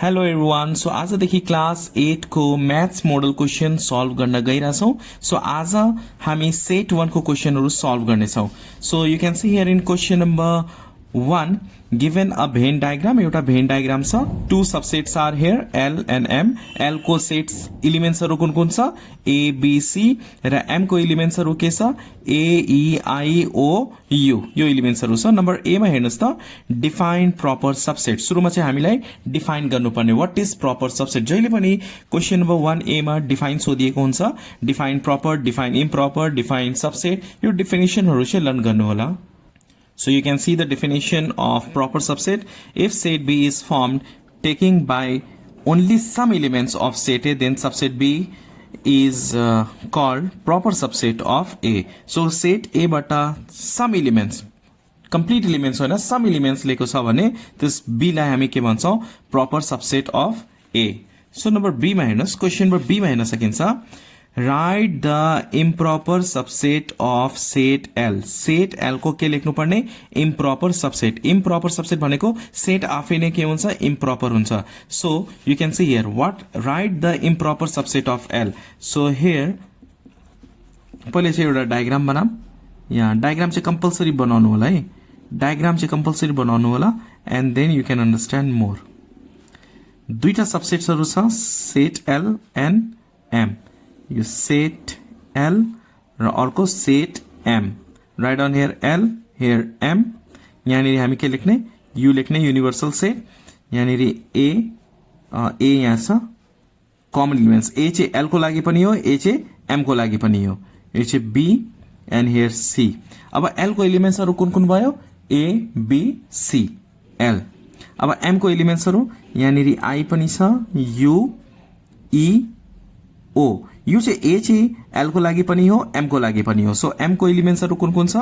Hello everyone. So आजदेखि class 8 को maths model question solve गर्न गइरहेछौँ। सो आज हामी सेट 1 को क्वेसनहरू सल्भ गर्नेछौँ। So you can see here in question number 1 given a Venn diagram, एउटा भेन डायग्राम छ। Two subsets are here L and M. L को सेट्स इलिमेन्ट्सहरू कुन कुन छ? ए बी सी र एम को इलिमेन्ट्सहरू के छ? A E I O you, यो इलिमेन्ट्सहरू छ। नम्बर ए मा हेर्नुस् त, डिफाइन प्रपर सबसेट। सुरुमा चाहिँ हामीलाई डिफाइन गर्नुपर्ने व्हाट इज प्रपर सबसेट। जहिले पनि क्वेसन नम्बर 1A मा डिफाइन सोधिएको हुन्छ। Define proper, define improper, define subset, यो डेफिनेसनहरू चाहिँ लर्न गर्नु होला। So you can see the definition of proper subset. If set B is formed taking by only some elements of set A, then subset B is called proper subset of A. So set A bata some elements, complete elements होइन, some elements लिएको छ भने त्यस B लाई हामी के भन्छौँ? proper subset of A. So number B मा हेर्नुस्, क्वेसन नम्बर B मा हेर्न सकिन्छ। Write the improper subset of set L. Set L को के लेख्नु पर्ने? Improper subset. इम्प्रपर सबसेट भनेको सेट आफै नै के हुन्छ? इम्प्रपर हुन्छ। So you can see here what write the improper subset of L. So here पहिले चाहिँ एउटा डायग्राम बनाऊँ। यहाँ डायग्राम चाहिँ कम्पलसरी बनाउनु होला है। डायग्राम चाहिँ कम्पलसरी बनाउनु होला and then you can understand more. दुईटा सबसेट्सहरू छ, सेट एल एन्ड एम। यो सेट एल र अर्को set M. Right on here L, here M. यहाँनिर हामी के लेख्ने? यु लेख्ने, युनिभर्सल सेट। यहाँनिर ए यहाँ छ कमन इलिमेन्ट्स। ए चाहिँ एल को लागि पनि हो, ए चाहिँ एम को लागि पनि हो। यो चाहिँ बी एन्ड हियर सी। अब एल को इलिमेन्ट्सहरू कुन कुन भयो? A B C L. अब एम को इलिमेन्ट्सहरू यहाँनिर आई पनि छ, यु ई ओ। यो चाहिँ ए चाहिँ एल को लागि पनि हो, एम को लागि पनि हो। सो एम को इलिमेन्ट्सहरू कुन कुन छ?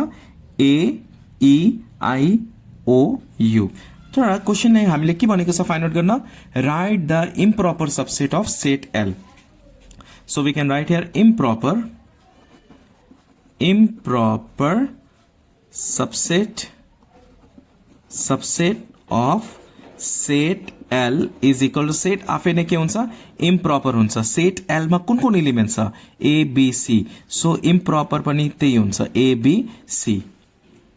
A E I O U. तर क्वेसनलाई हामीले के भनेको छ फाइन्ड आउट गर्न? Write the improper subset of set L. So we can write here improper subset of set L is equal to set आफै नै के हुन्छ? इम्प्रपर हुन्छ। सेट एल मा कुन कुन इलिमेन्ट छ? A B C. So improper पनि त्यही हुन्छ, A B C.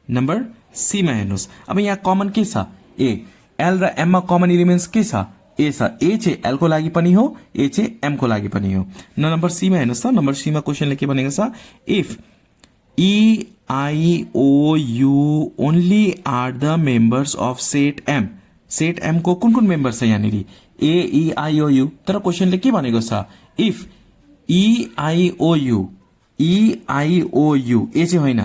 Number C मा हेर्नुस्। अब यहाँ कमन के छ? ए। एल र एम मा कमन इलिमेन्ट्स के छ? ए छ। ए चाहिँ एल को लागि पनि हो, ए चाहिँ एम को लागि पनि हो। नम्बर सी मा हेर्नुस् त। नम्बर सी मा क्वेसनले के भनेको छ? If E I O U only are the members of set M. Set M को कुन कुन मेम्बर छ यहाँनिर? A E I O U. तर क्वेसनले के भनेको छ? If E I O U, E I O U A चाहिँ होइन,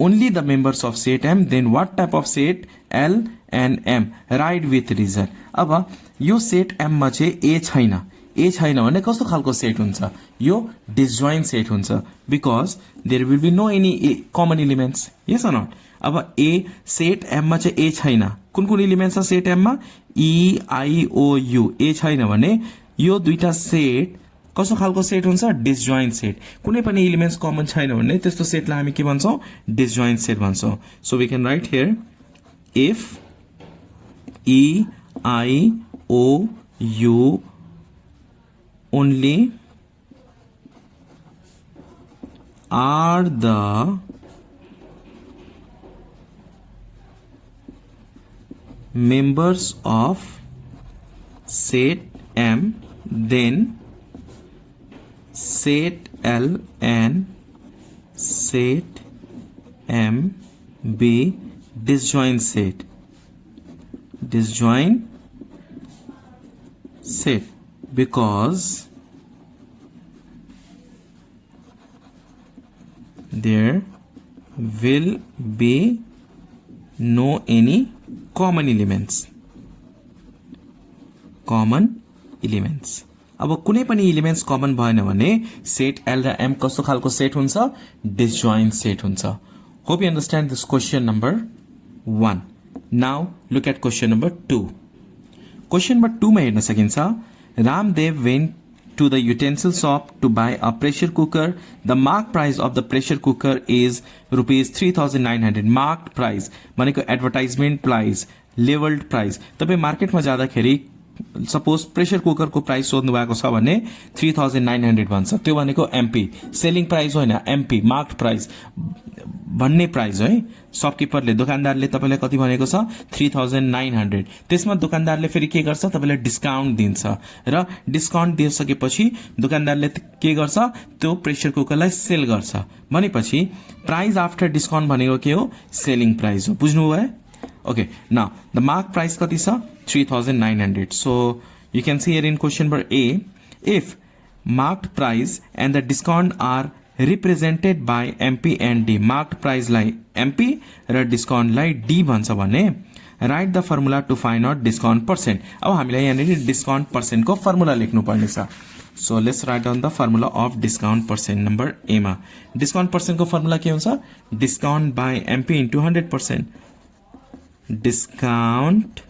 only the members of set M, then what type of set? L and M. Right with reason. अब यो set am मा चाहिँ ए छैन। ए छैन भने कस्तो खालको सेट हुन्छ? यो डिसजोइन्ट सेट हुन्छ, because there will be no any common elements. Yes or not? अब ए सेट एम मा चाहिँ ए छैन। कुन कुन इलिमेन्ट छ सेट एम मा? ई आई ओ यू। ए छैन भने यो दुईटा सेट कस्तो खालको सेट हुन्छ? Disjoint set. कुनै पनि इलिमेन्ट्स कमन छैन भने त्यस्तो सेटलाई हामी के भन्छौँ? डिसजोइन्ट सेट भन्छौँ। So we can write here if E I O U only are the members of set M, then set L and set M be disjoint set. Because there will be no any common elements. अब कुनै पनि elements common भएन भने set L र am कस्तो खालको set हुन्छ? Disjoint set हुन्छ। Hope you understand this question number 1। Now look at question number 2। Question number 2 मा हेर्न सकिन्छ, Ramdev went to the utensil shop to buy a pressure cooker. The marked price of the pressure cooker is rupees 3,900. Marked price भनेको advertisement price, leveled price. तपाईं मार्केटमा जाँदाखेरि suppose pressure कुकरको price सोध्नु भएको छ भने 3900 भन्छ, त्यो भनेको एमपी, सेलिङ प्राइस होइन, एमपी मार्क्ड प्राइस भन्ने प्राइस है। शपकिपरले दोकानदारले तपाईलाई कति भनेको छ 3900, त्यसमा दोकानदारले फेरि के गर्छ तपाईलाई डिस्काउन्ट दिन्छ र डिस्काउन्ट दिइसकेपछि दोकानदारले के गर्छ त्यो प्रेसर कुकरलाई सेल गर्छ भनेपछि प्राइस आफ्टर डिस्काउन्ट भनेको के हो सेलिङ प्राइस हो। बुझ्नुभयो? Okay, now the mark price kati sa 3900. So you can see here in question number A, if marked price and the discount are represented by MP and D, marked price like MP र discount like D भन्छ भने write the formula to find out discount percent. अब हामीलाई यहाँनिर discount percent को formula लेख्नु पर्ने छ। So let's write down the formula of discount percent number A मा। discount percent को formula के हुन्छ discount by MP into 100%। Discount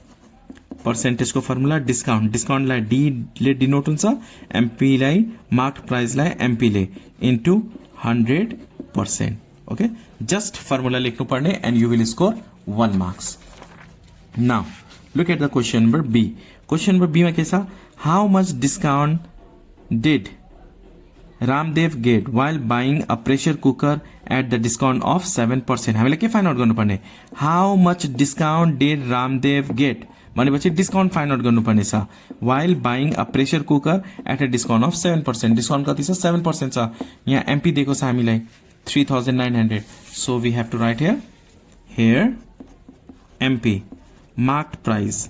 percentage को फर्मुला डिस्काउन्ट लाई डी ले डिनोट हुन्छ, एमपी लाई मार्क्ड प्राइस लाई एमपी ले इन्टु 100%। ओके, जस्ट फर्मुला लेख्नु पर्ने and you will score 1 marks. Now look at the question number B. Question number B मा के छ how much discount did Ramdev get while buying a pressure cooker at the discount of 7%। हामीले के find out गर्नुपर्ने how much discount did Ramdev get भनेपछि discount find out गर्नुपर्ने छ while buying a pressure cooker at a discount of 7%। Discount कति छ 7% छ। यहाँ एमपी दिएको छ हामीलाई 3900, so we have to write here MP marked price,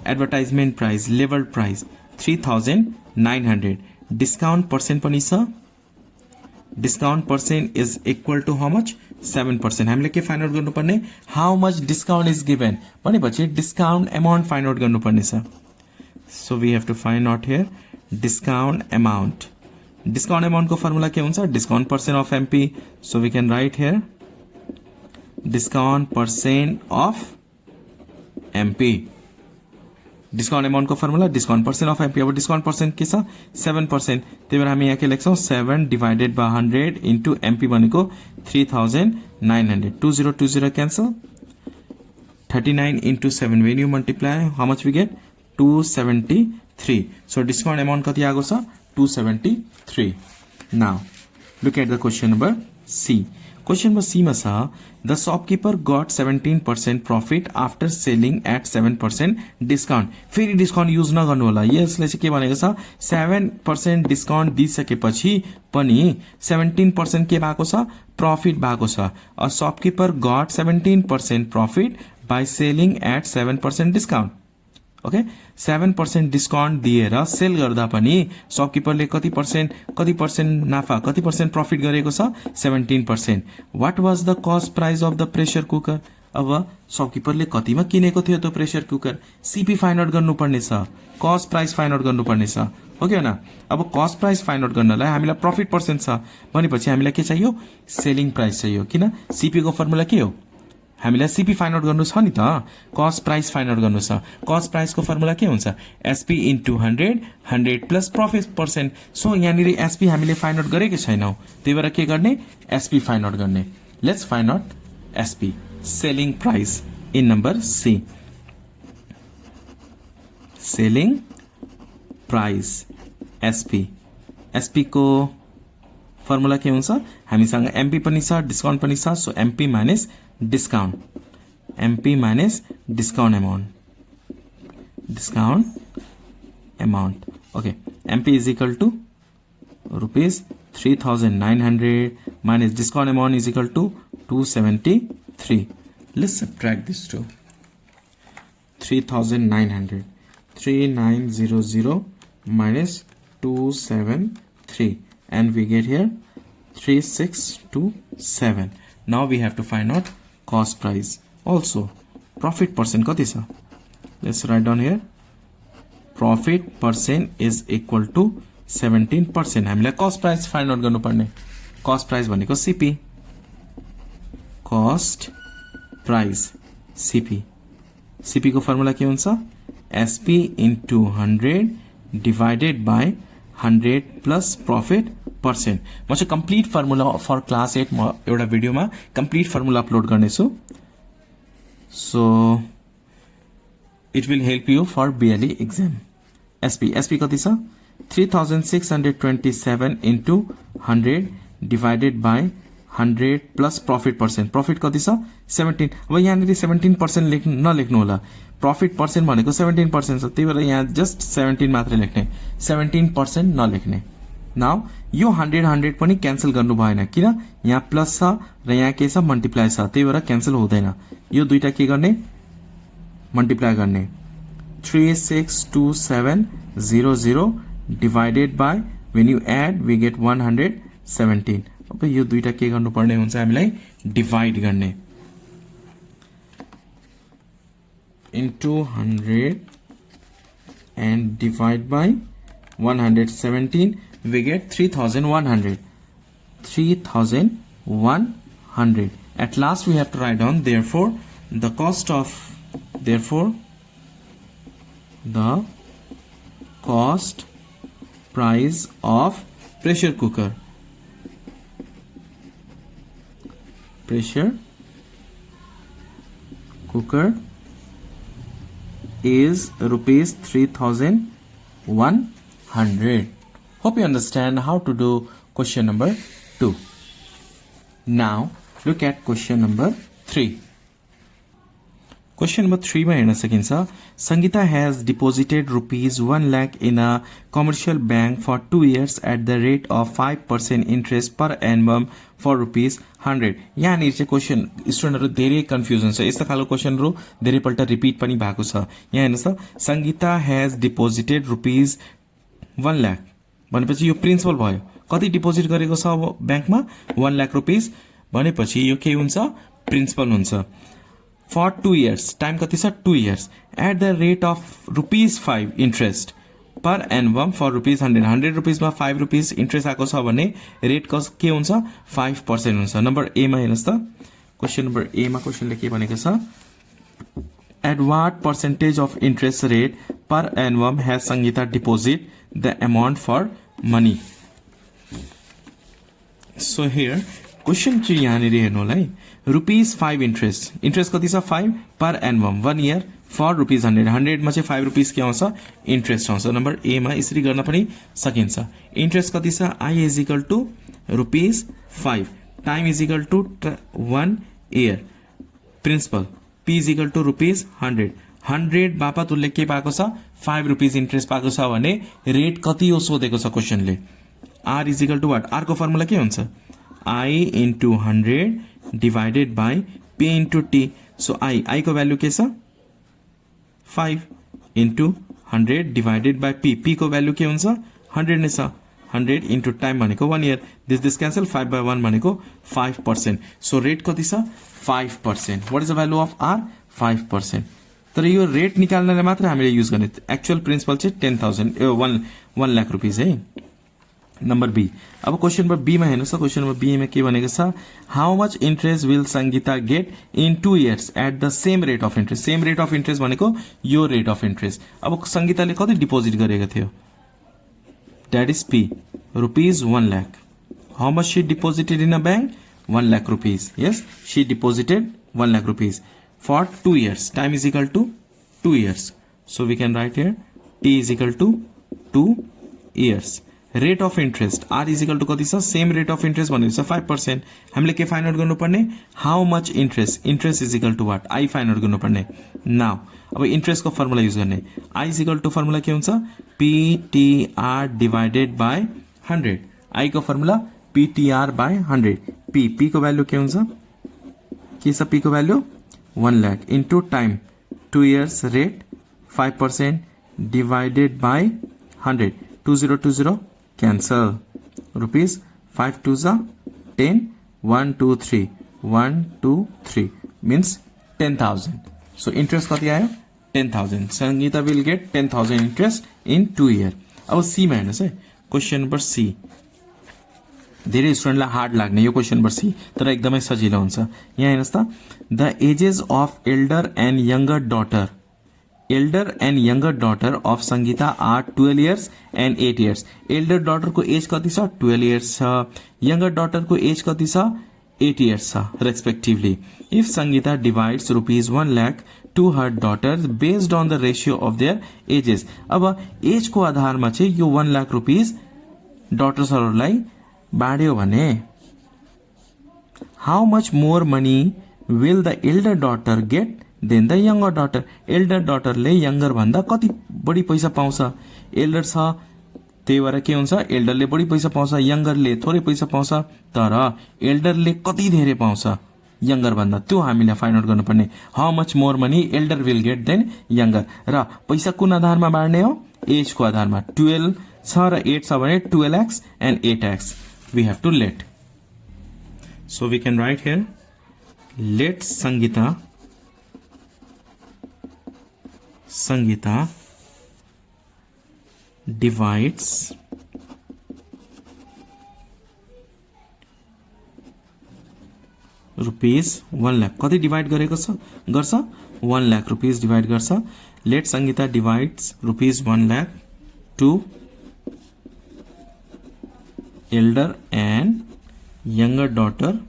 advertisement price, leveled price 3900, discount percent पनि छ, discount percent is equal to how much 7%। हामीले के फाइन्ड आउट गर्नुपर्ने how much discount is given भनेपछि discount amount फाइन्ड आउट गर्नुपर्ने छ। so we have to find out here discount amount। discount amount को formula के हुन्छ discount percent of MP, so we can write here discount percent of MP। Discount amount को formula discount percent of MP. अब discount percent के छ 7%, त्यही भएर हामी यहाँ के लेख्छौं 7 डिवाइडेड बाइ 100 इन्टु एमपी भनेको 3900। 2020 cancel, 39 into 7 when you multiply how much we get 273। so discount amount कति आएको छ 273। Now look at the question number C. Question number C मा छ the shopkeeper got 17% profit after selling at 7% discount। फेरि discount use नगर्नु होला, यसले चाहिँ के भनेको छ 7% डिस्काउन्ट दिइसकेपछि पनि 17% के भएको छ प्रफिट भएको छ। a shopkeeper got 17% profit by selling at 7% discount। Okay, 7% discount दिएर सेल गर्दा पनि शपकीपरले कति पर्सेंट नाफा कति पर्सेंट प्रफिट गरेको छ 17%। What was the cost price of the pressure cooker. अब शपकीपरले कतिमा किनेको थियो त्यो pressure cooker, CP find out गर्नुपर्ने छ, कस्ट प्राइस फाइन्ड आउट गर्नुपर्ने छ, हो कि हैन। अब कस्ट प्राइस फाइन्ड आउट गर्नलाई हामीलाई प्रफिट पर्सेन्ट छ भनेपछि हामीलाई के चाहियो सेलिङ प्राइस चाहियो, किन सीपी को फर्मुला के हो हामीलाई सीपी फाइन्ड आउट गर्नु छ नि त, कस्ट प्राइस फाइन्ड आउट गर्नु छ। कस्ट प्राइस को फर्मुला के हुन्छ SP into 100 plus profit percent. So यहाँनिर एसपी हामीले फाइन्ड आउट गरेकै छैनौं, त्यही भएर के गर्ने एसपी फाइन्ड आउट गर्ने। Let's find out SP selling price in number C. Selling price SP, SP को फर्मुला के हुन्छ हामीसँग एमपी पनि छ डिस्काउन्ट पनि छ। So MP minus discount, MP minus discount amount, okay, MP is equal to rupees 3900 minus discount amount is equal to 273। let's subtract this two, 3900 3900 minus 273 and we get here 3627। now we have to find out cost price, also profit percent कति छ। let's write down here profit percent is equal to 17%। हामीलाई cost price find out गर्नुपर्ने, cost price भनेको CP, cost price CP, CP को formula के हुन्छ SP into 100 divided by 100 plus profit percent। म चाहिँ कम्प्लिट फर्मुला फर क्लास 8 म एउटा भिडियोमा कम्प्लिट फर्मुला अपलोड गर्नेछु, so it will help you for BLE exam. SP कति छ 3627 into 100 divided by 100 plus profit percent. Profit कति छ 17. अब यहाँनिर 17% नलेख्नु होला. प्रॉफिट पर्सेंट भनेको 17% छ, त्यही भएर यहाँ जस्ट 17 मात्रै लेख्ने, 17% नलेख्ने. नाउ यो 100 पनि क्यान्सल गर्नु भएन, किन यहाँ प्लस छ र यहाँ के छ मल्टिप्लाई छ, त्यही भएर क्यान्सल हुँदैन. यो दुईटा के गर्ने मल्टिप्लाई गर्ने. 362,700 divided by when you add we get 117. अब यो दुईटा के गर्नुपर्ने हुन्छ हामीलाई डिवाइड गर्ने. into 100 and divide by 117 we get 3100. At last we have to write down therefore the cost price of pressure cooker is rupees 3,100. Hope you understand how to do question number 2. Now look at question number 3. Question number 3 मा हेर्न सकिन्छ. Sangeeta has deposited rupees 1 lakh in a commercial bank for 2 years at the rate of 5% interest per annum for rupees 100. यहाँनिर चाहिँ question स्टुडेन्टहरु धेरै confusion छ. यस्ता खालको क्वेशनहरु धेरैपल्ट रिपिट पनि भएको छ. यहाँ हेर्नुस् त, Sangeeta has deposited rupees 1 lakh भनेपछि यो प्रिन्सिपल भयो. कति डिपोजिट गरेको छ ब्याङ्कमा 1 लाख रुपीस भनेपछि यो के हुन्छ प्रिन्सिपल हुन्छ. For 2 years, टाइम कति छ 2 years, at the rate of rupees 5 interest per annum for rupees 100. 100 rupees मा 5 rupees interest आएको छ भने रेट के हुन्छ 5% हुन्छ. नम्बर ए मा हेर्नुस् त, क्वेशन नम्बर ए मा क्वेशनले के भनेको छ, at what percentage of interest rate per annum has Sangeeta deposit the amount for money. So here question चाहिँ यहाँनिर हेर्नु होला है. रुपीज 5 इन्ट्रेस्ट कति छ 5 पर एनवम 1 year फर रुपीज 100. 100 मा चाहिँ 5 रुपीज के आउँछ इन्ट्रेस्ट आउँछ. नम्बर ए मा यसरी गर्न पनि सकिन्छ. इन्ट्रेस्ट कति छ I is equal to rupees 5, time is equal to 1 year, principal P is equal to rupees 100. 100 बापत उसले के पाएको छ 5 रुपीज इन्ट्रेस्ट पाएको छ भने रेट कति हो सोधेको छ क्वेशनले. R is equal to what, R को फर्मुला के हुन्छ I into 100 divided by P into T. So I को वैल्यू के छ 5 into 100 divided by P. P को वैल्यू के हुन्छ 100 नै छ. 100 into time भनेको 1 year. This cancel 5 by 1 भनेको 5%. So रेट कति छ 5%. What is the value of R? 5%. तर यो रेट निकाल्नलाई मात्र हामीले युज गर्ने. एक्चुअल प्रिन्सिपल चाहिँ 1 लाख रुपीज है. Number B. अब क्वेश्चन नंबर बी में हेर्नुस् त, क्वेश्चन नंबर बी में के भनेको छ, how much interest will Sangeeta get in 2 years at the same rate of interest. Same rate of interest भनेको यो रेट अफ इंट्रेस्ट. अब संगीताले कति डिपोजिट गरेको थियो, that is P, rupees 1 lakh. How much she deposited in a bank 1 lakh rupees. Yes, she deposited 1 lakh rupees for 2 years. Time is equal to 2 years. So we can write here T is equal to 2 years. Rate of interest R is equal to कति छ, same rate of interest भनेको छ 5%. हामीले के find out गर्नुपर्ने, how much interest is equal to what, I find out गर्नुपर्ने. Now अब interest को फर्मुला युज गर्ने. I is equal to formula के हुन्छ पीटीआर डिवाइडेड बाय 100. आई को फर्मुला पीटीआर बाय 100. पी को वैल्यू के हुन्छ के छ, पी को value 1 lakh into time 2 years rate 5% divided by 100. 2020 cancel, rupees 5 2s 10, 1 2 3 1 2 3 means 10,000. So interest कति आयो 10,000. Sangeeta will get 10,000 interest in 2 year. अब सी में हेर्नुस् है, क्वेश्चन नंबर सी. धेरै स्टुडेन्टलाई हार्ड लाग्ने यो क्वेश्चन नंबर सी, तर एकदमै सजिलो हुन्छ. यहाँ हेर्नुस् त, the ages of elder and younger daughter of Sangeeta are 12 years and 8 years. Elder daughter को एज कति छ 12 years छ, younger daughter को एज कति छ 8 years छ respectively. If Sangeeta divides rupees 1 lakh to her daughters based on the ratio of their ages. अब age को आधारमा चाहिँ यो 1 लाख रुपीज डटर्सहरूलाई बाँड्यो भने how much more money will the elder daughter get than the younger daughter. Elder डटरले younger भन्दा कति बढी पैसा पाउँछ? एल्डर छ त्यही भएर के हुन्छ, एल्डरले बढी पैसा पाउँछ, यंगरले थोरै पैसा पाउँछ। तर एल्डरले कति धेरै पाउँछ यंगर भन्दा, त्यो हामीले फाइन्ड आउट गर्नुपर्ने। How much more money elder will get than younger. र पैसा कुन आधारमा बाँड्ने हो? एज को आधारमा। 12 छ र 8 छ भने 12x and 8x we have to let. So we can write here, let Sangeeta divides rupees 1 lakh. कति डिवाइड गर्छ? 1 लाख रुपीज डिवाइड गर्छ। Let Sangeeta divides rupees 1 lakh to elder and younger daughter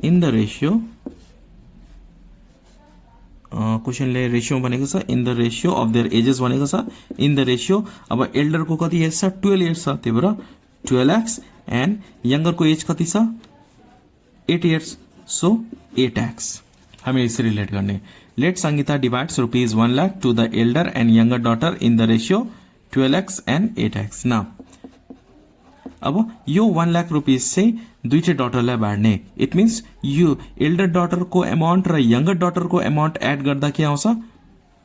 in the ratio. क्वेशनले रेशियो भनेको छ, in the ratio of their ages भनेको छ, in the ratio. अब elder को कति एज छ? 12 इयर्स छ, त्यही भएर 12x एन्ड यंगर को एज कति छ? 8 इयर्स, सो 8x हामीले यसरी रिलेट गर्ने। Let Sangeeta divides rupees 1 lakh to the elder and younger daughter in the ratio 12x and 8x। Now अब यो 1 लाख रुपीज चाहिँ दुईटै डटरलाई बाँड्ने। इट मीन्स यो एल्डर डटर को अमाउन्ट र यंगर डटर को अमाउन्ट एड गर्दा के आउँछ?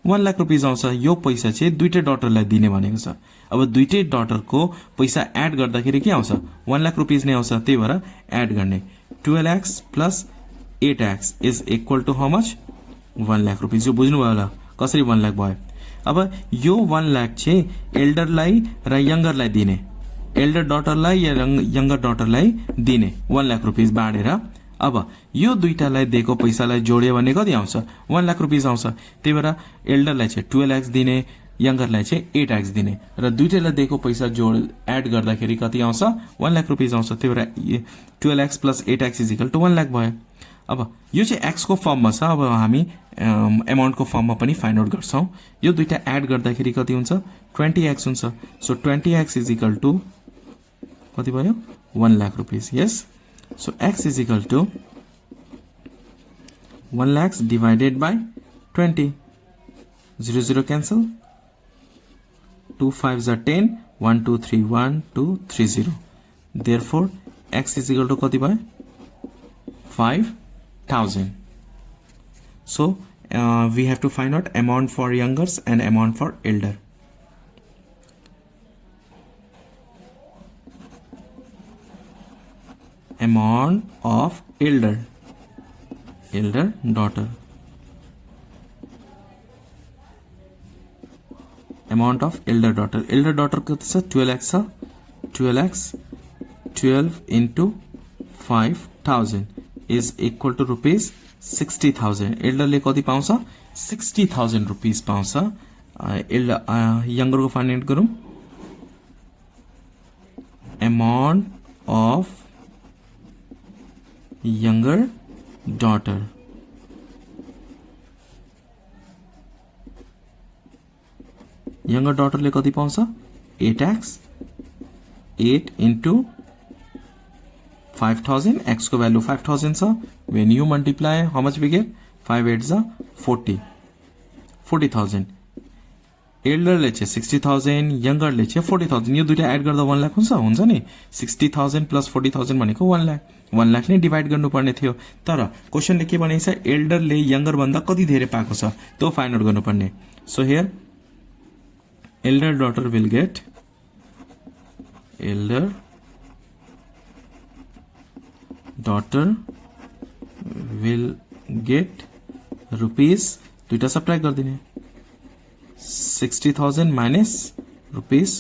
1 लाख रुपीज आउँछ। यो पैसा चाहिँ दुईटै डटरलाई दिने भनेको छ। अब दुईटै डटर को पैसा एड गर्दाखेरि के आउँछ? 1 लाख रुपीज नै आउँछ, त्यही भएर एड गर्ने। 12x plus 8x is equal to how much? 1 lakh rupees. यो बुझ्नुभयो होला कसरी 1 लाख भयो। अब यो 1 लाख चाहिँ एल्डरलाई र यंगरलाई दिने, एल्डर डटरलाई या यंगर डटरलाई दिने 1 लाख रुपीज बाँडेर। अब यो दुईटालाई दिएको पैसालाई जोड्यो भने कति आउँछ? 1 लाख रुपीज आउँछ। त्यही भएर एल्डरलाई चाहिँ 12x दिने, यंगरलाई चाहिँ 8x दिने र दुईटैलाई दिएको पैसा जोड एड गर्दाखेरि कति आउँछ? 1 लाख रुपीज आउँछ। त्यही भएर 12x plus 8x is equal to 1 lakh भयो। अब यो चाहिँ x को फर्ममा छ। अब हामी अमाउन्ट को फर्ममा पनि फाइन्ड आउट गर्छौं। यो दुईटा एड गर्दाखेरि कति हुन्छ? 20x हुन्छ। So 20x is equal to कति भयो? 1 lakh rupees. Yes, so x is equal to 1 lakh divided by 20। 0 0 cancel, 2 5 are 10, 1 2 3 1 2 3 0। Therefore x is equal to कति भयो? 5000. So we have to find out amount for youngers and amount for elder. Amount of elder daughter, amount of elder daughter कति छ? 12x छ। 12x 12 into 5000 is equal to rupees 60,000। एल्डरले कति पाउँछ? 60,000 rupees पाउँछ। Younger को find out गरौँ। Amount of younger daughter, younger daughter ले कति पाउँछ? 8x, 8 into 5000, x को value 5000 छ। When you multiply, how much we get? 5 8 is 40,000। Elder ले चाहिँ 60,000, यंगर ले चाहिँ 40,000। यो दुईटा एड गर्दा 1 लाख हुन्छ नि। 60,000 प्लस 40,000 भनेको 1 लाख। 1 लाख नै डिवाइड गर्नुपर्ने थियो। तर क्वेशनले के भनेको छ? एल्डरले यंगर भन्दा कति धेरै पाएको छ त्यो फाइन्ड आउट गर्नुपर्ने। So here elder daughter will get, elder daughter will get rupees, दुईटा सब्ट्र्याक्ट गरिदिने। 60,000 minus rupees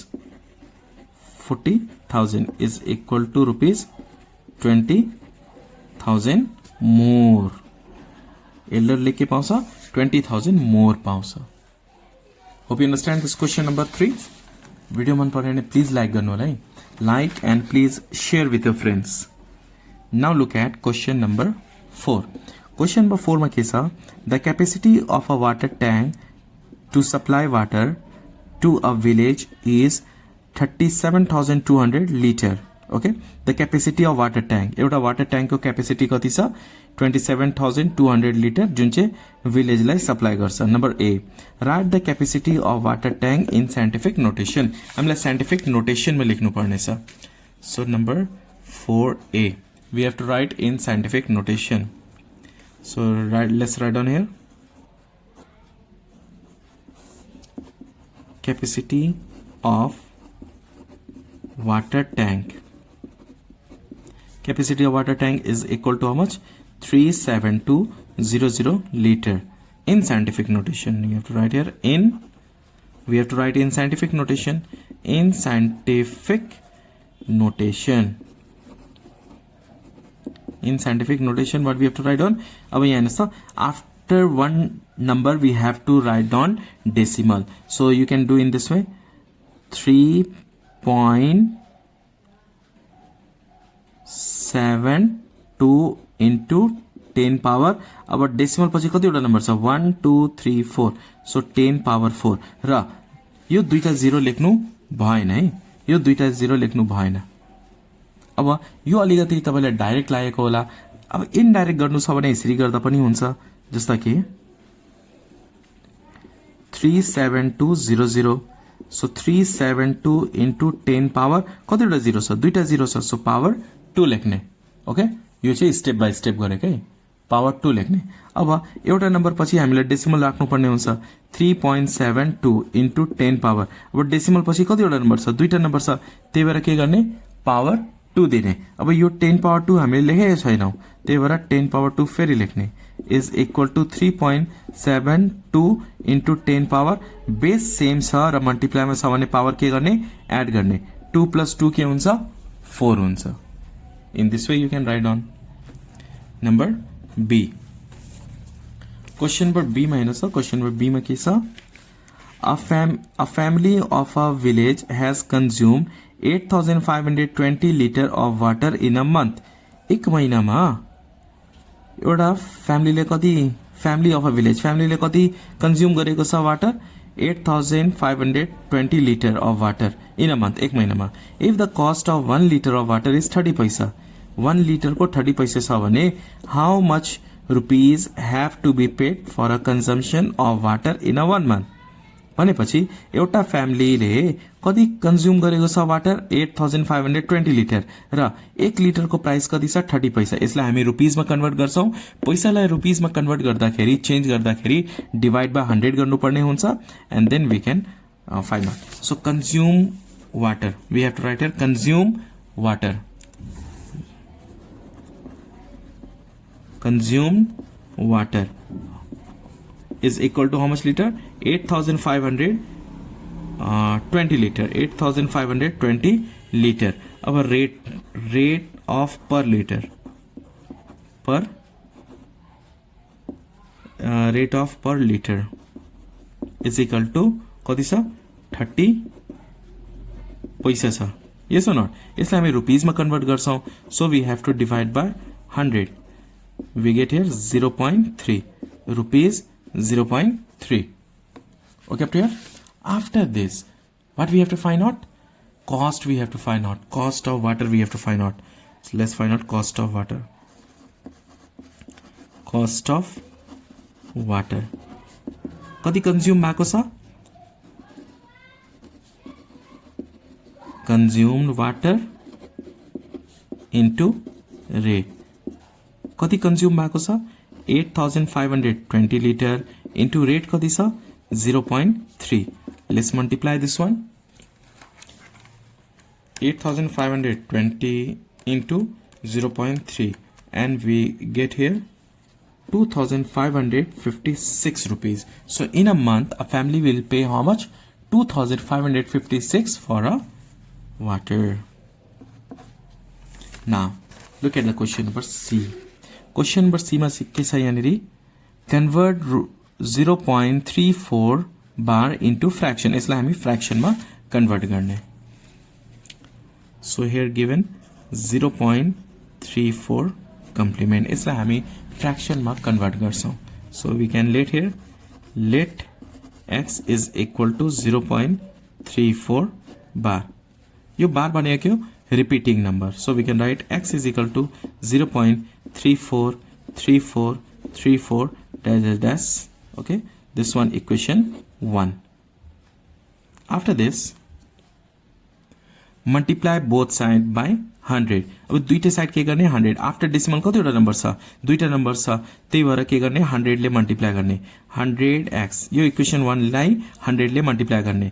40,000 is equal to rupees 20,000 more. Elder लेके पाउँछ 20,000 more पाउँछ। Hope you understand this question number 3. Video मन पऱ्यो भने प्लिज लाइक गर्नु होला है। like and please share with your friends. Now look at question number 4. Question number 4 मा के छ, the capacity of a water tank to supply water to a village is 37,200 liter. Okay, the capacity of water tank, एउटा water tank को capacity कति छ 27,200 litre जुन चाहिँ village लाई सप्लाई गर्छ. Number A, right the capacity of water tank in scientific notation. हामीलाई scientific notation मा लेख्नु पर्ने छ. So number 4A we have to write in scientific notation. So let's write down here capacity of water tank. Capacity of water tank is equal to how much? 37200 liter. In scientific notation, you have to write here we have to write in scientific notation. In scientific notation. In scientific notation, what we have to write on? After one number, we have to write down decimal. So you can do in this way: 3.72 into 10 power. अब decimal पछि कतिवटा number छ 1 2 3 4. So 10 power 4. र यो दुईटा 0 लेख्नु भएन है, यो दुईटा 0 लेख्नु भएन. अब यो अलिकति तपाईलाई डाइरेक्ट लागेको होला. अब इनडाइरेक्ट गर्नु छ भने यसरी गर्दा पनि हुन्छ. जस्ता कि 37200. सो 372 into 10 पावर कतिवटा 0 छ? दुईटा 0 छ. सो पावर 2 लेख्ने. ओके, यो चाहिँ स्टेप बाइ स्टेप गरेकै. पावर 2 लेख्ने. अब एउटा नम्बर पछि हामीले डेसिमल राख्नु पर्ने हुन्छ. 3.72 into 10 पावर. अब डेसिमल पछि कतिवटा नम्बर छ? दुईटा नम्बर छ. त्यही भएर के गर्ने? पावर 2 दिने. अब यो 10 पावर 2 हामीले लेखेकै छैनौं, त्यही भएर 10 पावर 2 फेरि लेख्ने is equal to 3.72 into 10 power. Base same छ र मल्टिप्लाईमा छ भने पावर के गर्ने? एड गर्ने. 2 + 2 के हुन्छ? 4 हुन्छ. In this way you can write down. Number B. Question number B मा हेर्नुस् त. क्वेशन नम्बर बी मा के छ? A family of a village has consumed 8,520 liter of water in a month. एक महिनामा एउटा फ्यामिलीले कति, फ्यामिली अफ अ भिलेज, फ्यामिलीले कति कन्ज्युम गरेको छ water? 8,520 liter of water in a month. एक महिनामा. If the cost of 1 liter of water is 30 पैसा, 1 liter को 30 पैसा छ भने how much rupees have to be paid for a consumption of water in a 1 month? भनेपछि एउटा फ्यामिलीले कति कन्ज्युम गरेको छ वाटर? 8,520 लिटर र 1 लिटरको प्राइस कति छ? 30 पैसा. यसलाई हामी रुपीजमा कन्भर्ट गर्छौं. पैसालाई रुपीजमा कन्भर्ट गर्दाखेरि, चेन्ज गर्दाखेरि डिवाइड बाइ 100 गर्नुपर्ने हुन्छ. And then we can find out. So consume water, we have to write here consume water. Consume water is equal to how much liter? 8,520 liter. 8,520 liter. Our rate of per liter rate of per liter is equal to कति छ? 30 पैसा छ. yes or not? यसलाई हामी रुपीजमा convert गर्छौं. so we have to divide by 100. we get here 0.3 rupees 0.3. Okay, up to here. After this, what we have to find out? Cost we have to find out. Cost of water we have to find out. So let's find out cost of water. Cost of water. कति consume भएको छ? Consumed water into rate. कति consume भएको छ? 8,520 liter into rate कति छ? 0.3. Let's multiply this one. 8,520 into 0.3 and we get here 2,556 rupees. So in a month a family will pay how much? 2,556 for a water. Now look at the question number C. Question number C मा के छ? यहाँनिर convert 0.34 बार into fraction. यसलाई हामी फ्र्याक्सनमा convert गर्ने. So here given 0.34 complement यसलाई हामी फ्र्याक्सनमा कन्भर्ट गर्छौं so we can let here let x is equal to 0.34 bar यो बार भनेको के हो repeating number so we can write x is equal to 0.343434 dash dash okay this one equation 1 after this multiply both side by 100 अब दुईटै side के गर्ने 100 after decimal कतिवटा number छ दुईटा नम्बर छ त्यही भएर के गर्ने 100 ले मल्टिप्लाई गर्ने 100x यो इक्वेसन 1 लाई 100 ले मल्टिप्लाई गर्ने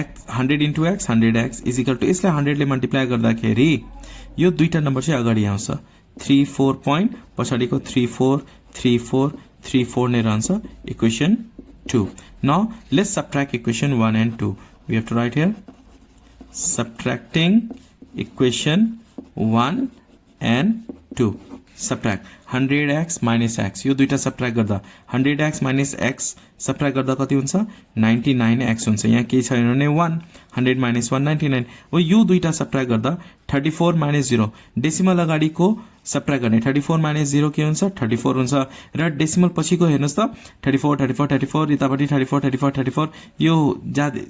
x 100 into x 100x is equal to यसलाई 100 ले मल्टिप्लाई गर्दाखेरि यो दुईटा नम्बर चाहिँ अगाडि आउँछ 34 point पछाडिको 34 नै रहन्छ equation 2 now let's subtract equation 1 and 2 we have to write here subtracting equation 1 and 2 subtract 100x minus x यो दुईटा सब्ट्र्याक्ट गर्दा 100x minus x सब्ट्र्याक्ट गर्दा कति हुन्छ 99x हुन्छ यहाँ के छैन भने 1 100 minus 1 99 हो यो दुईटा सब्ट्र्याक्ट गर्दा 34 minus 0 डेसिमल अगाडिको सब्ट्र्याक्ट गर्ने 34 minus 0 के हुन्छ 34 हुन्छ र डेसिमल पछिको हेर्नुस् त 34 यतापटि 34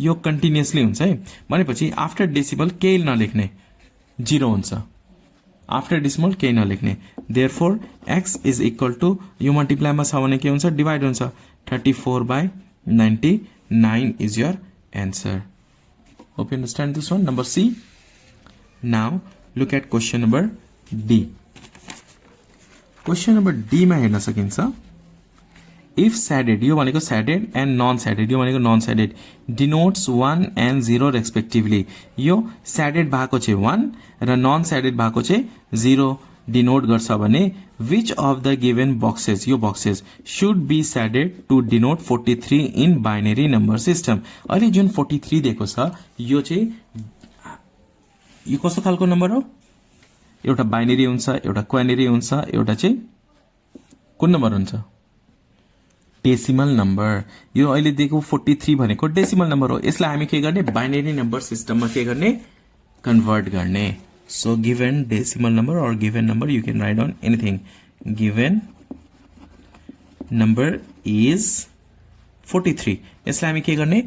यो कन्टिन्युअसली हुन्छ है भनेपछि आफ्टर डेसिमल केही नलेख्ने 0 हुन्छ आफ्टर डेसिमल केही नलेख्ने therefore x is equal to यो मल्टिप्लाईमा छ भने के हुन्छ डिवाइड हुन्छ 34/99 is your answer hope you understand this one number C now look at question number D question number D मा हेर्न सकिन्छ इफ सैडेड यो भनेको सैडेड एन्ड नन सैडेड यो भनेको non shaded denotes 1 and 0 respectively यो shaded भएको चाहिँ 1 र नन सैडेड भएको चाहिँ 0 डिनोट गर्छ भने which of the given boxes यो boxes should be shaded to denote 43 in binary number system अहिले जुन 43 दिएको छ यो चाहिँ यो कस्तो खालको नम्बर हो एउटा बाइनरी हुन्छ एउटा क्वाइनरी हुन्छ एउटा चाहिँ कुन नम्बर हुन्छ डेसिमल नम्बर यो अहिले दिएको 43 भनेको डेसिमल नम्बर हो यसलाई हामी के गर्ने बाइनरी नम्बर सिस्टममा के गर्ने कन्भर्ट गर्ने सो गिवन डेसिमल नम्बर और given number U can write down anything given number is 43 यसलाई हामी के गर्ने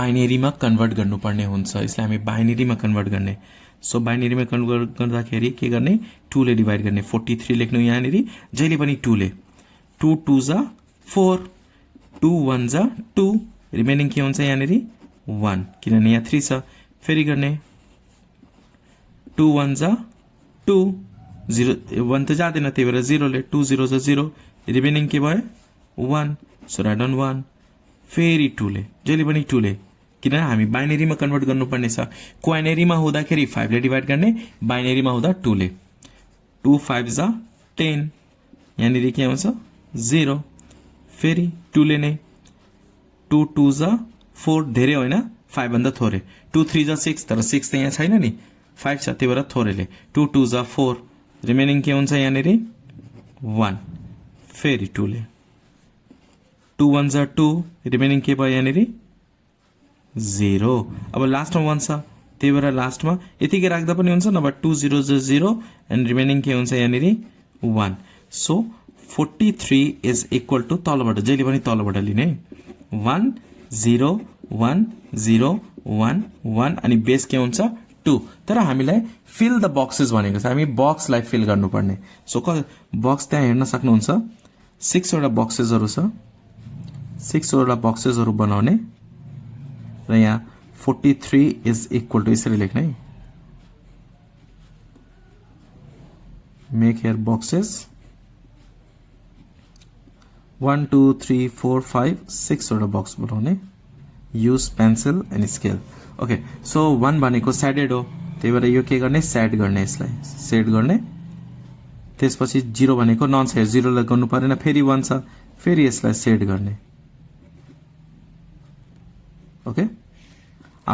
बाइनरीमा कन्भर्ट गर्नुपर्ने हुन्छ यसलाई हामी बाइनरीमा कन्भर्ट गर्ने सो बाइनरीमा कन्भर्ट गर्दाखेरि के गर्ने 2 ले डिवाइड गर्ने 43 लेख्नु यहाँनेरि जहिले पनि 2 ले 2 2 जा 4 2 1 जा 2 रिमेनिङ के हुन्छ यहाँनेरि 1 किनभने यहाँ 3 छ फेरि गर्ने 2 1 जा 2 0 1 त जादैन त्यही भएर 0 ले 2 0 जा 0 रिमेनिङ के भयो 1 सो राइट डाउन 1 फेरि 2 ले जहिले पनि 2 ले किन हामी बाइनरीमा कन्भर्ट गर्नुपर्ने छ क्वाइनरीमा हुँदाखेरि 5 ले डिवाइड गर्ने बाइनरीमा हुँदा 2 ले 2 5 जा 10 यहाँनेरि के आउँछ 0 फेरि 2 ले नै 2 2 जा 4 धेरै होइन 5 भन्दा थोरै 2 3 जा 6 तर 6 त यहाँ छैन नि 5 छ त्यही भएर थोरैले 2 2 जा 4 रिमेनिङ के हुन्छ यहाँनेरि 1 फेरि 2 ले 2 1 जा 2 रिमेनिङ के भयो यहाँनेरि 0 अब लास्टमा 1 छ त्यही भएर लास्टमा यतिकै राख्दा पनि हुन्छ नभए 2 0 जा 0 एन्ड रिमेनिङ के हुन्छ यहाँनेरि 1 सो 43 इज इक्वल टू तलबाट जहिले पनि तलबाट लिने 1 0 1 0 1 1 अनि बेस के हुन्छ 2 तर हामीलाई फिल द बक्सेस भनेको छ हामी बक्सलाई फिल गर्नुपर्ने सो बक्स त्यहाँ हेर्न सक्नुहुन्छ 6 वटा बक्सेसहरु छ 6 वटा बक्सेसहरु बनाउने र यहाँ 43 इज इक्वल टू यसरी लेख्ने मेक हियर बक्सेस 1 2 3 4 5 6 वटा बक्स बनाउने use pencil and scale okay so 1 भनेको सैडेड हो त्यही भएर यो के गर्ने सेट गर्ने यसलाई सेट गर्ने त्यसपछि 0 भनेको नन सैडेड 0 लाई गर्नु परेन फेरि 1 छ फेरि यसलाई सेट गर्ने ओके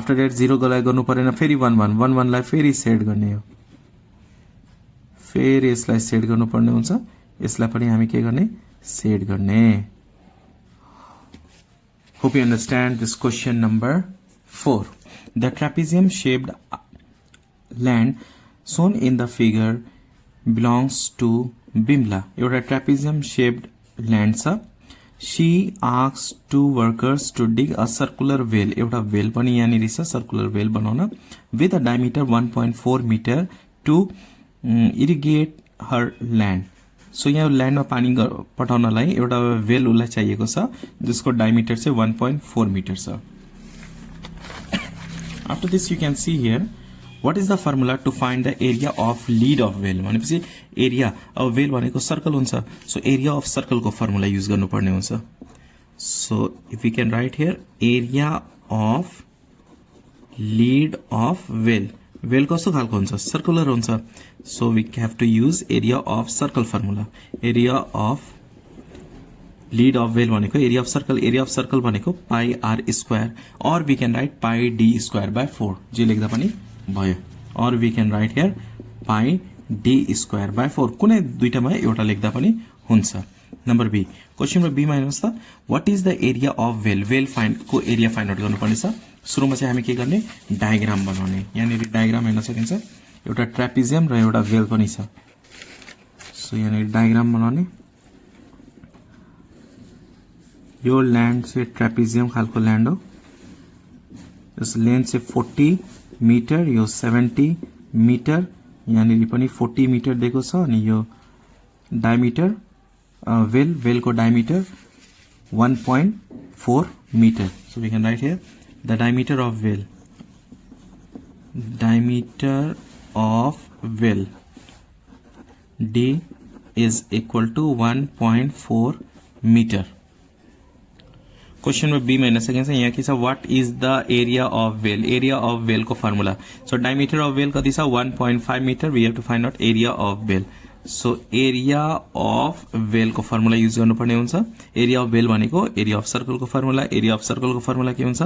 आफ्टर दैट 0 गलाई गर्नु परेन फेरि 1 1 1 1 लाई फेरि सेट गर्ने हो फेरि यसलाई सेट गर्नु पर्ने हुन्छ यसलाई पनि हामी के गर्ने सेट गर्ने hope you understand this question number 4 the trapezium shaped land shown in the figure belongs to Bimla. एउटा trapezium shaped land छ. She asks two workers to dig a circular well. एउटा well पनि यहाँनिर छ, circular well बनाउन, with a diameter 1.4 meter to irrigate her land. So यहाँ ल्यान्डमा पानी पठाउनलाई एउटा वेल उसलाई चाहिएको छ जसको डायमिटर चाहिँ 1.4 मिटर छ. After this you can see here what is the formula to find the area of lead of well. भनेपछि एरिया अब वेल भनेको सर्कल हुन्छ, सो एरिया अफ सर्कल को फर्मुला युज गर्नुपर्ने हुन्छ. So if we can write here area of lid of well. Well कस्तो खालको हुन्छ, सर्कुलर हुन्छ, so we have to use area of circle formula. Area of lid of well भनेको area of circle भनेको pi R square, और we can write pi D square by 4 जे लेख्दा पनि भयो, और we can write here pi D square by 4. कुनै दुईटामा एउटा लेख्दा पनि हुन्छ. नम्बर बी, क्वेशन नम्बर बीमा हेर्नुहोस् त, what is the area of well. Well find को एरिया फाइन्ड आउट गर्नुपर्ने छ. सुरुमा चाहिँ हामी के गर्ने, डायग्राम बनाउने. यहाँनिर डायग्राम हेर्न सकिन्छ, एउटा ट्रापेजियम र एउटा वेल पनि छ. सो यहाँनिर डायग्राम बनाउने. यो ल्यान्ड चाहिँ ट्रापेजियम खालको ल्यान्ड हो. यस लेन्थ चाहिँ 40 मिटर, यो 70 मिटर, यहाँनिर पनि 40 मिटर दिएको छ, अनि यो डायमिटर वेल को diameter 1.4 meter. So we can write here the diameter of well. Diameter of well D is equal to 1.4 meter. Question में बी माइनस सेकेंड से यहाँ की सा what is the area of well. Area of well को formula. So diameter of well कति छ 1.5 meter. We have to find out area of well. So area of well को formula use गर्नुपर्ने हुन्छ. एरिया अफ वेल भनेको area of circle को formula. Area of circle को formula के हुन्छ,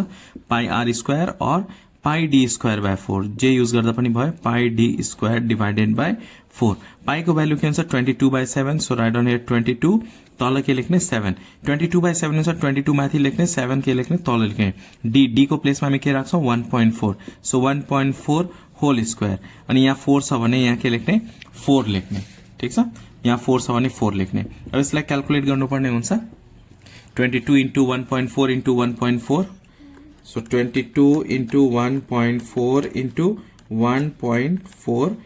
पाई आर स्क्वायर और पाई डी स्क्वायर बाय 4. जे युज गर्दा पनि भयो, पाई डी स्क्वायर डिवाइडेड बाय 4. पाई को भ्यालु के हुन्छ 22/7. सो राइट डाउन हियर 22, तल के लेख्ने 7. 22/7 हुन्छ, 22 माथि लेख्ने, 7 के लेख्ने, तल लेख्ने. डी को प्लेसमा हामी के राख्छौं 1.4. So 1.4 whole square. अनि यहाँ 4 छ भने यहाँ के लेख्ने 4 लेख्ने. ठीक छ, यहाँ 4 छ भने 4 लेख्ने. अब यसलाई क्याल्कुलेट गर्नुपर्ने हुन्छ. 22 into 1.4 into 1.4. So 22 into 1.4 into 1.4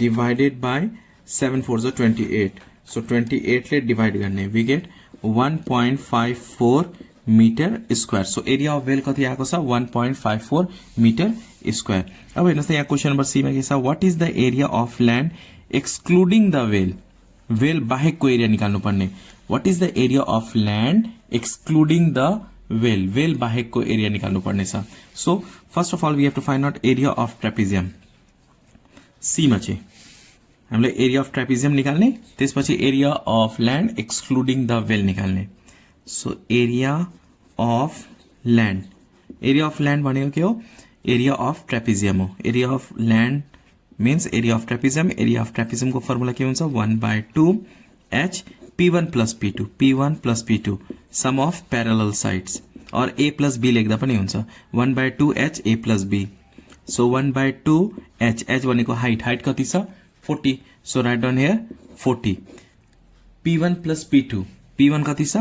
divided by 7 4 is 28. So 28 ले divide गर्ने, we get 1.54 meter square. So area of well कति आएको छ 1.54 meter square. अब हेर्नुहोस् त यहाँ क्वेशन नम्बर सी मा के छ, what is the area of land excluding the well. Well बाहेकको एरिया निकाल्नु पर्ने. what is the area of land excluding the well. Well बाहेकको एरिया निकाल्नु पर्ने छ. So first of all we have to find out area of trapezium. C मा चाहिँ हामीले एरिया अफ ट्रापेजियम निकाल्ने, त्यसपछि area of land excluding the well निकाल्ने. So area of land, area of land भनेको के हो, एरिया अफ ट्रापेजियम हो. Area of land means area of trapezium. area of trapezium को फर्मुला के हुन्छ 1/2 h p1 plus p2. p1 plus p2 sum of parallel sides, और a plus b लेख्दा पनि हुन्छ 1/2 h a plus b. so 1/2 h, h भनेको height कति छ 40. so write down here 40. p1 plus p2, p1 कति छ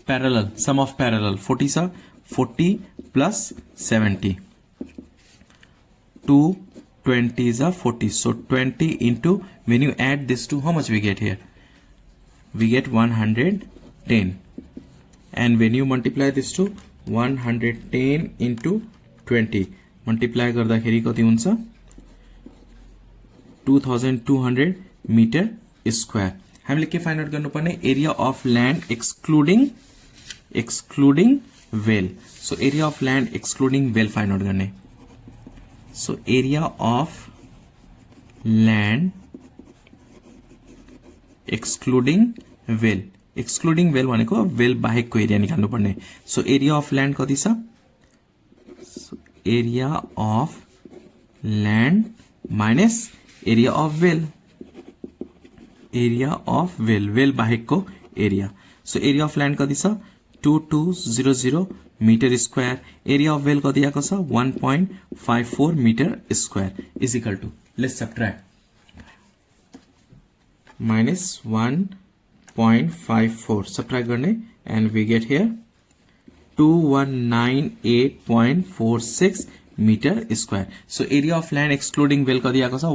parallel, sum of parallel 40 छ, 40 plus 70. 2 20 is a 40. So 20 into, when you add this to, how much we get here? We get 110. And when you multiply this to 110 into 20, multiply गर्दाखेरि कति हुन्छ 2200 meter square. हामीले के find out गर्नुपर्ने, area of land excluding well. So area of land excluding well find out गर्ने. So area of land excluding well. Excluding well भनेको well बाहेकको area निकाल्नु पर्ने. So area of land कति छ, so area of land minus area of well. area of well, well बाहेकको area. So area of land कति छ 2200 metre square area of well कति आएको छ 1.54 metre square is equal to let's subtract minus 1.54 subtract गर्ने and we get here 2198.46 meter square. So area of land excluding well कति आएको छ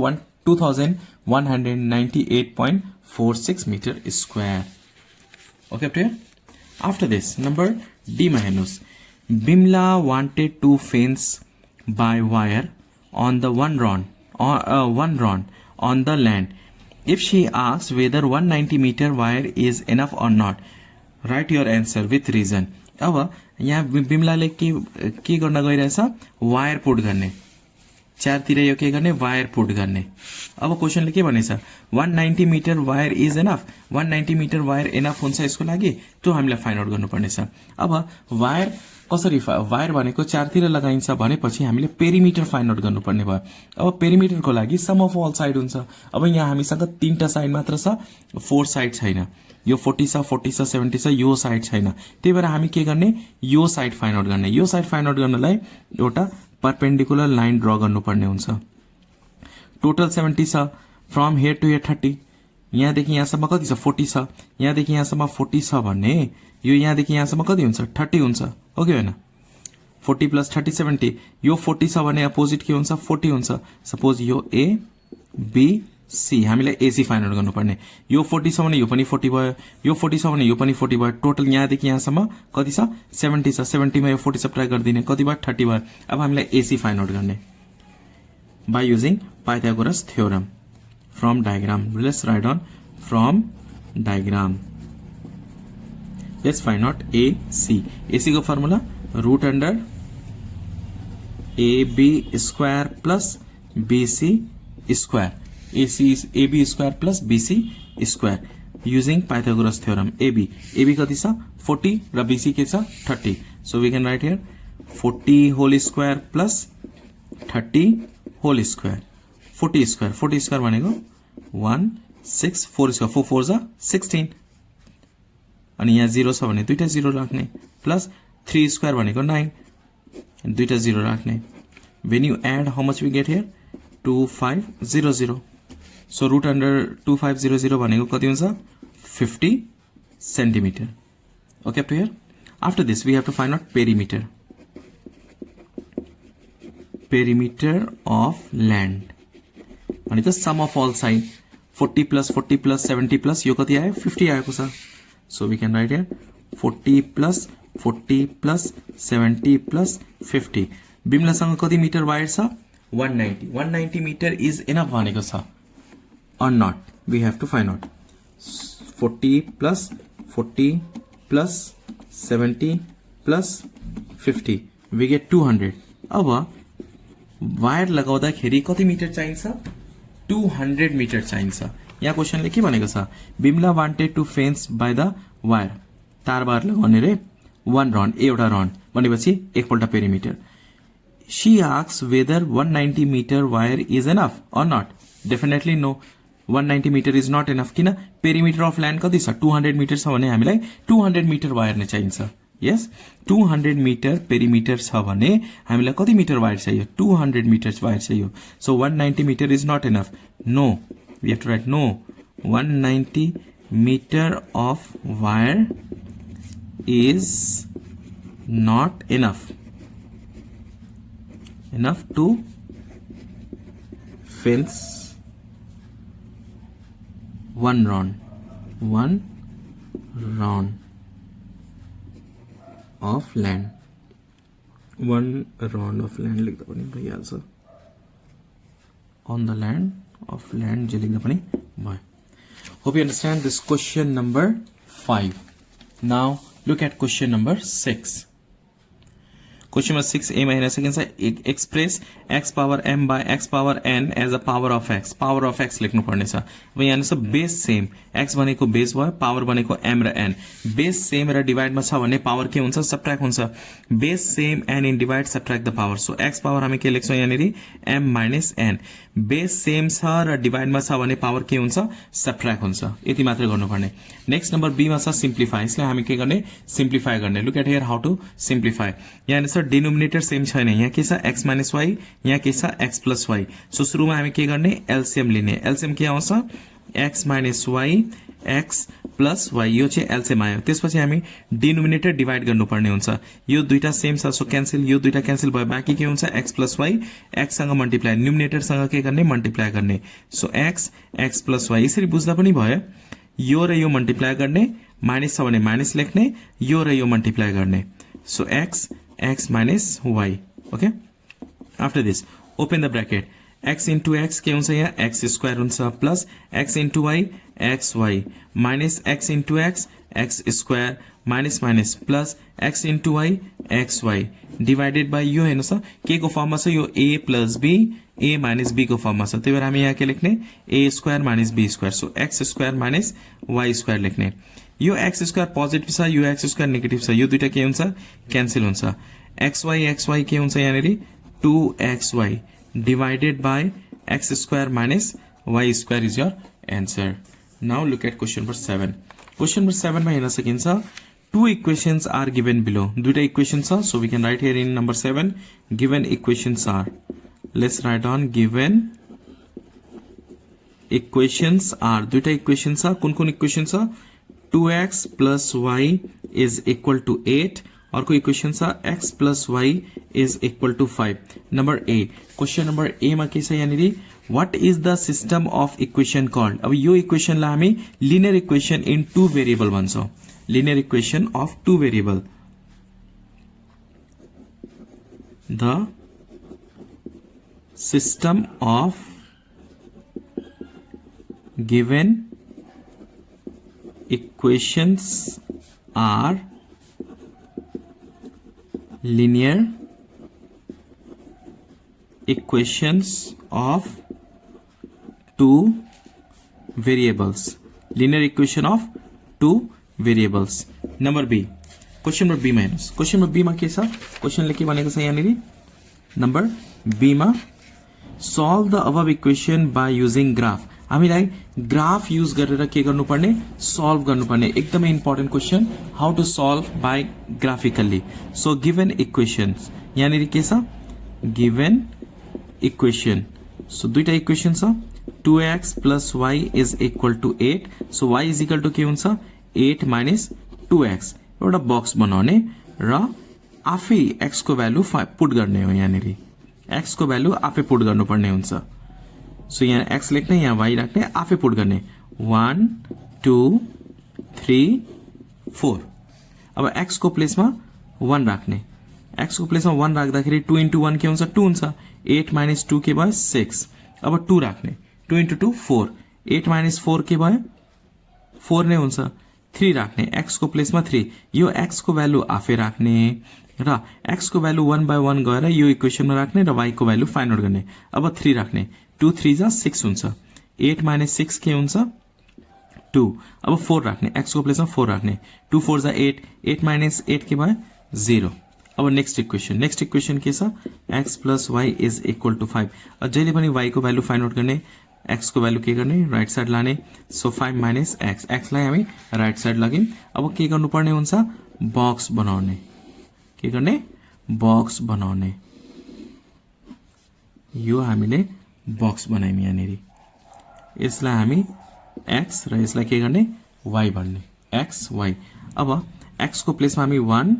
2198.46 meter square. Okay up to here? After this, number D मा हेर्नुस् Bimla wanted to fence by wire on the one run on the land. If she asks whether 190 meter wire is enough or not, write your answer with reason. अब यहाँ बिमलाले के गर्न गइरहेछ wire put गर्ने चारतिर यो के गर्ने वायर पुट गर्ने अब क्वेशनले के भनेछ 190 meter wire is enough 190 meter wire enough हुन्छ यसको लागि त्यो हामीलाई फाइन्ड आउट गर्नुपर्नेछ अब वायर कसरी वायर भनेको चारतिर लगाइन्छ भनेपछि हामीले पेरिमिटर फाइन्ड आउट गर्नुपर्ने भयो अब पेरिमिटरको लागि सम अफ अल साइड हुन्छ अब यहाँ हामीसँग तीनटा साइड मात्र छ फोर साइड छैन यो 40 छ 40 छ 70 छ यो साइड छैन त्यही भएर हामी के गर्ने यो साइड फाइन्ड आउट गर्ने यो साइड फाइन्ड आउट गर्नलाई एउटा परपेन्डिकुलर लाइन ड्रा गर्नुपर्ने हुन्छ टोटल 70 छ फ्रम हियर टु हियर 30 यहाँदेखि यहाँसम्म कति छ 40 छ यहाँदेखि यहाँसम्म 40 छ भने यो यहाँदेखि यहाँसम्म कति हुन्छ 30 हुन्छ हो कि हैन 40 प्लस 30 70 यो 40 छ भने अपोजिट के हुन्छ 40 हुन्छ सपोज यो ए बी सी हामीलाई एसी फाइन्ड आउट गर्नुपर्ने यो 40 छ भने यो पनि 40 भयो यो 40 छ भने यो पनि 40 भयो टोटल यहाँदेखि यहाँसम्म कति छ 70 छ 70 मा यो 40 सब्ट्र्याक्ट गरिदिने कति भयो 30 भयो अब हामीलाई एसी फाइन्ड आउट गर्ने by using Pythagoras theorem from diagram let's write down from diagram let's find out AC AC को formula root under AB square plus BC square AC is AB square plus BC square using Pythagoras theorem AB कति छ 40 र BC के छ 30 so we can write here 40 whole square plus 30 whole square 40 square भनेको 164 4 4 जा 16 अनि यहाँ 0 छ भने दुईटा 0 राख्ने प्लस 3 square भनेको 9 दुईटा 0 राख्ने when you add how much we get here 2500 so root under 2500 भनेको कति हुन्छ 50 centimeter okay up to here after this we have to find out perimeter of land भनेको sum of all side 40 plus 70 plus यो कति आयो 50 आएको छ so we can write here 40 plus 70 plus 50 बिमलासँग कति मिटर वायर छ 190 meter is enough भनेको छ or not we have to find out 40 plus 70 plus 50 we get 200 अब वायर लगाउँदाखेरि कति मिटर चाहिन्छ 200 मिटर चाहिन्छ यहाँ क्वेशनले के भनेको छ बिमला वान्टेड टु फेन्स बाइ द वायर तार बार लगाउने रे one run एउटा रन भनेपछि एकपल्ट perimeter she asks whether 190 meter wire is enough or not definitely no 190 meter is not enough किन पेरिमिटर अफ ल्यान्ड कति छ 200 मिटर छ भने हामीलाई 200 मिटर वायर नै चाहिन्छ यस 200 मिटर पेरिमिटर छ भने हामीलाई कति मिटर वायर चाहियो 200 मिटर वायर चाहियो so 190 meter is not enough no we have to write no 190 meter of wire is not enough to fence one round of land one round of land लेख्दा पनि भइहाल्छ on the land of land जे लेख्दा पनि भयो hope you understand this question number 5 now look at question number 6 question number 6 A मा हेर्न सकिन्छ express x power m by x power n as a power of x लेख्नु पर्नेछ। अब यहाँ छ बेस सेम, x भनेको बेस भयो, पावर भनेको m र n, बेस सेम र डिभाइडमा छ भने पावर के हुन्छ सबट्र्याक्ट हुन्छ, base same n in divide subtract the power. So x power हामी के लेख्छौं यहाँनेरि m minus n, base same छ र डिभाइडमा छ भने पावर के हुन्छ सबट्र्याक्ट हुन्छ, यति मात्र गर्नुपर्ने। नेक्स्ट नम्बर बी मा छ सिम्प्लिफाई, यसलाई हामी के गर्ने सिम्प्लिफाई गर्ने। Look at here how to simplify. यहाँ छ डिनोमिनेटर सेम छैन, यहाँ के छ x माइनस y, यहाँ के छ x प्लस y। सो सुरुमा हामी के गर्ने एलसीएम लिने, एलसीएम के आउँछ x minus y x plus y, यो चाहिँ एलसीएम आयो। त्यसपछि हामी डिनोमिनेटर डिभाइड गर्नुपर्ने हुन्छ, यो दुईटा सेम छ सो क्यान्सल, यो दुईटा क्यान्सल भयो, बाँकी के हुन्छ x प्लस y x सँग मल्टिप्लाई, न्युमिनेटर सँग के गर्ने मल्टिप्लाई गर्ने। So x x plus y, यसरी बुझ्दा पनि भयो, यो र यो मल्टिप्लाई गर्ने, माइनस छ भने माइनस लेख्ने, यो र यो मल्टिप्लाई गर्ने। So x x minus y। Okay, after this open the bracket, x into x के हुन्छ यहाँ x स्क्वायर हुन्छ plus x into y X Y minus x into x x square minus minus plus x into y X Y divided by यो हेर्नुहोस् के को फर्ममा छ, यो a plus b a minus b को फर्ममा छ, त्यही भएर हामी यहाँ के लेख्ने a square minus b square. So x square minus y square लेख्ने। यो x स्क्वायर पोजिटिभ छ, यो x स्क्वायर नेगेटिभ छ, यो दुईटा के हुन्छ क्यान्सल हुन्छ। xy के हुन्छ यहाँनेरि 2xy divided by x square minus y square is your answer. Now look at question number 7. Question number 7 मा हेर्न सकिन्छ two equations are given below. दुईटा equations छ, so we can write here in number 7 given equations are. Let's write on given equations are. दुईटा equations छ, कुन कुन equation छ 2x plus y is equal to 8, अर्को इक्वेशन छ x plus y is equal to 5। Number A, question number A मा के छ यहाँनिर what is the system of equation called. अब यो इक्वेशनलाई हामी linear equation in two variable भन्छौं, linear equation of two variable. The system of given equations are linear equations of two variables, linear equation of two variables. Number B, question number B minus, question number B मा के छ, question ले के भनेको छ यहाँनिर number B मा solve the above equation by using graph। हामीलाई ग्राफ युज गरेर के गर्नुपर्ने सल्भ गर्नुपर्ने, एकदमै important question, how to solve by graphically. So given equations यहाँनिर के छ गिवन इक्वेशन, सो दुईटा इक्वेशन छ 2x plus y is equal to 8, so y is equal to के हुन्छ 8 माइनस 2x, एउटा बक्स बनाउने र आफै x को भ्यालु पुट गर्ने हो, यहाँनिर x को भ्यालु आफै पुट गर्नुपर्ने हुन्छ। सो यहाँ x लेख्ने, यहाँ y राख्ने, आफै पुट गर्ने 1 2 3 4। अब x को प्लेसमा 1 राख्ने, x को प्लेसमा 1 राख्दाखेरि 2 into 1 के हुन्छ 2 हुन्छ, 8 minus 2 के भयो 6। अब 2 राख्ने, 2 into 2 4, 8 minus 4 के भयो 4 नै हुन्छ, 3 राख्ने, x को प्लेसमा 3, यो x को भ्यालु आफै राख्ने र x को भ्यालु 1 by 1 गएर यो इक्वेशनमा राख्ने र y को भ्यालु फाइन्ड आउट गर्ने। अब 3 राख्ने, 2 3 जा 6 हुन्छ, 8 minus 6 के हुन्छ 2। अब 4 राख्ने, x को प्लेसमा 4 राख्ने, 2 4 जा 8, 8 minus 8 के भयो 0। अब नेक्स्ट इक्वेशन के छ x plus y is equal to 5। अब जहिले पनि y को भ्यालु फाइन्ड आउट गर्ने, x को भ्यालु के गर्ने राइट साइड लाने, सो 5 माइनस x, x लाई हामी राइट साइड लग्यौं। अब के गर्नुपर्ने हुन्छ बक्स बनाउने, के गर्ने बक्स बनाउने, यो हामीले बक्स बनायौं यहाँनिर, यसलाई हामी x र यसलाई के गर्ने y भन्ने x y। अब x को प्लेसमा हामी 1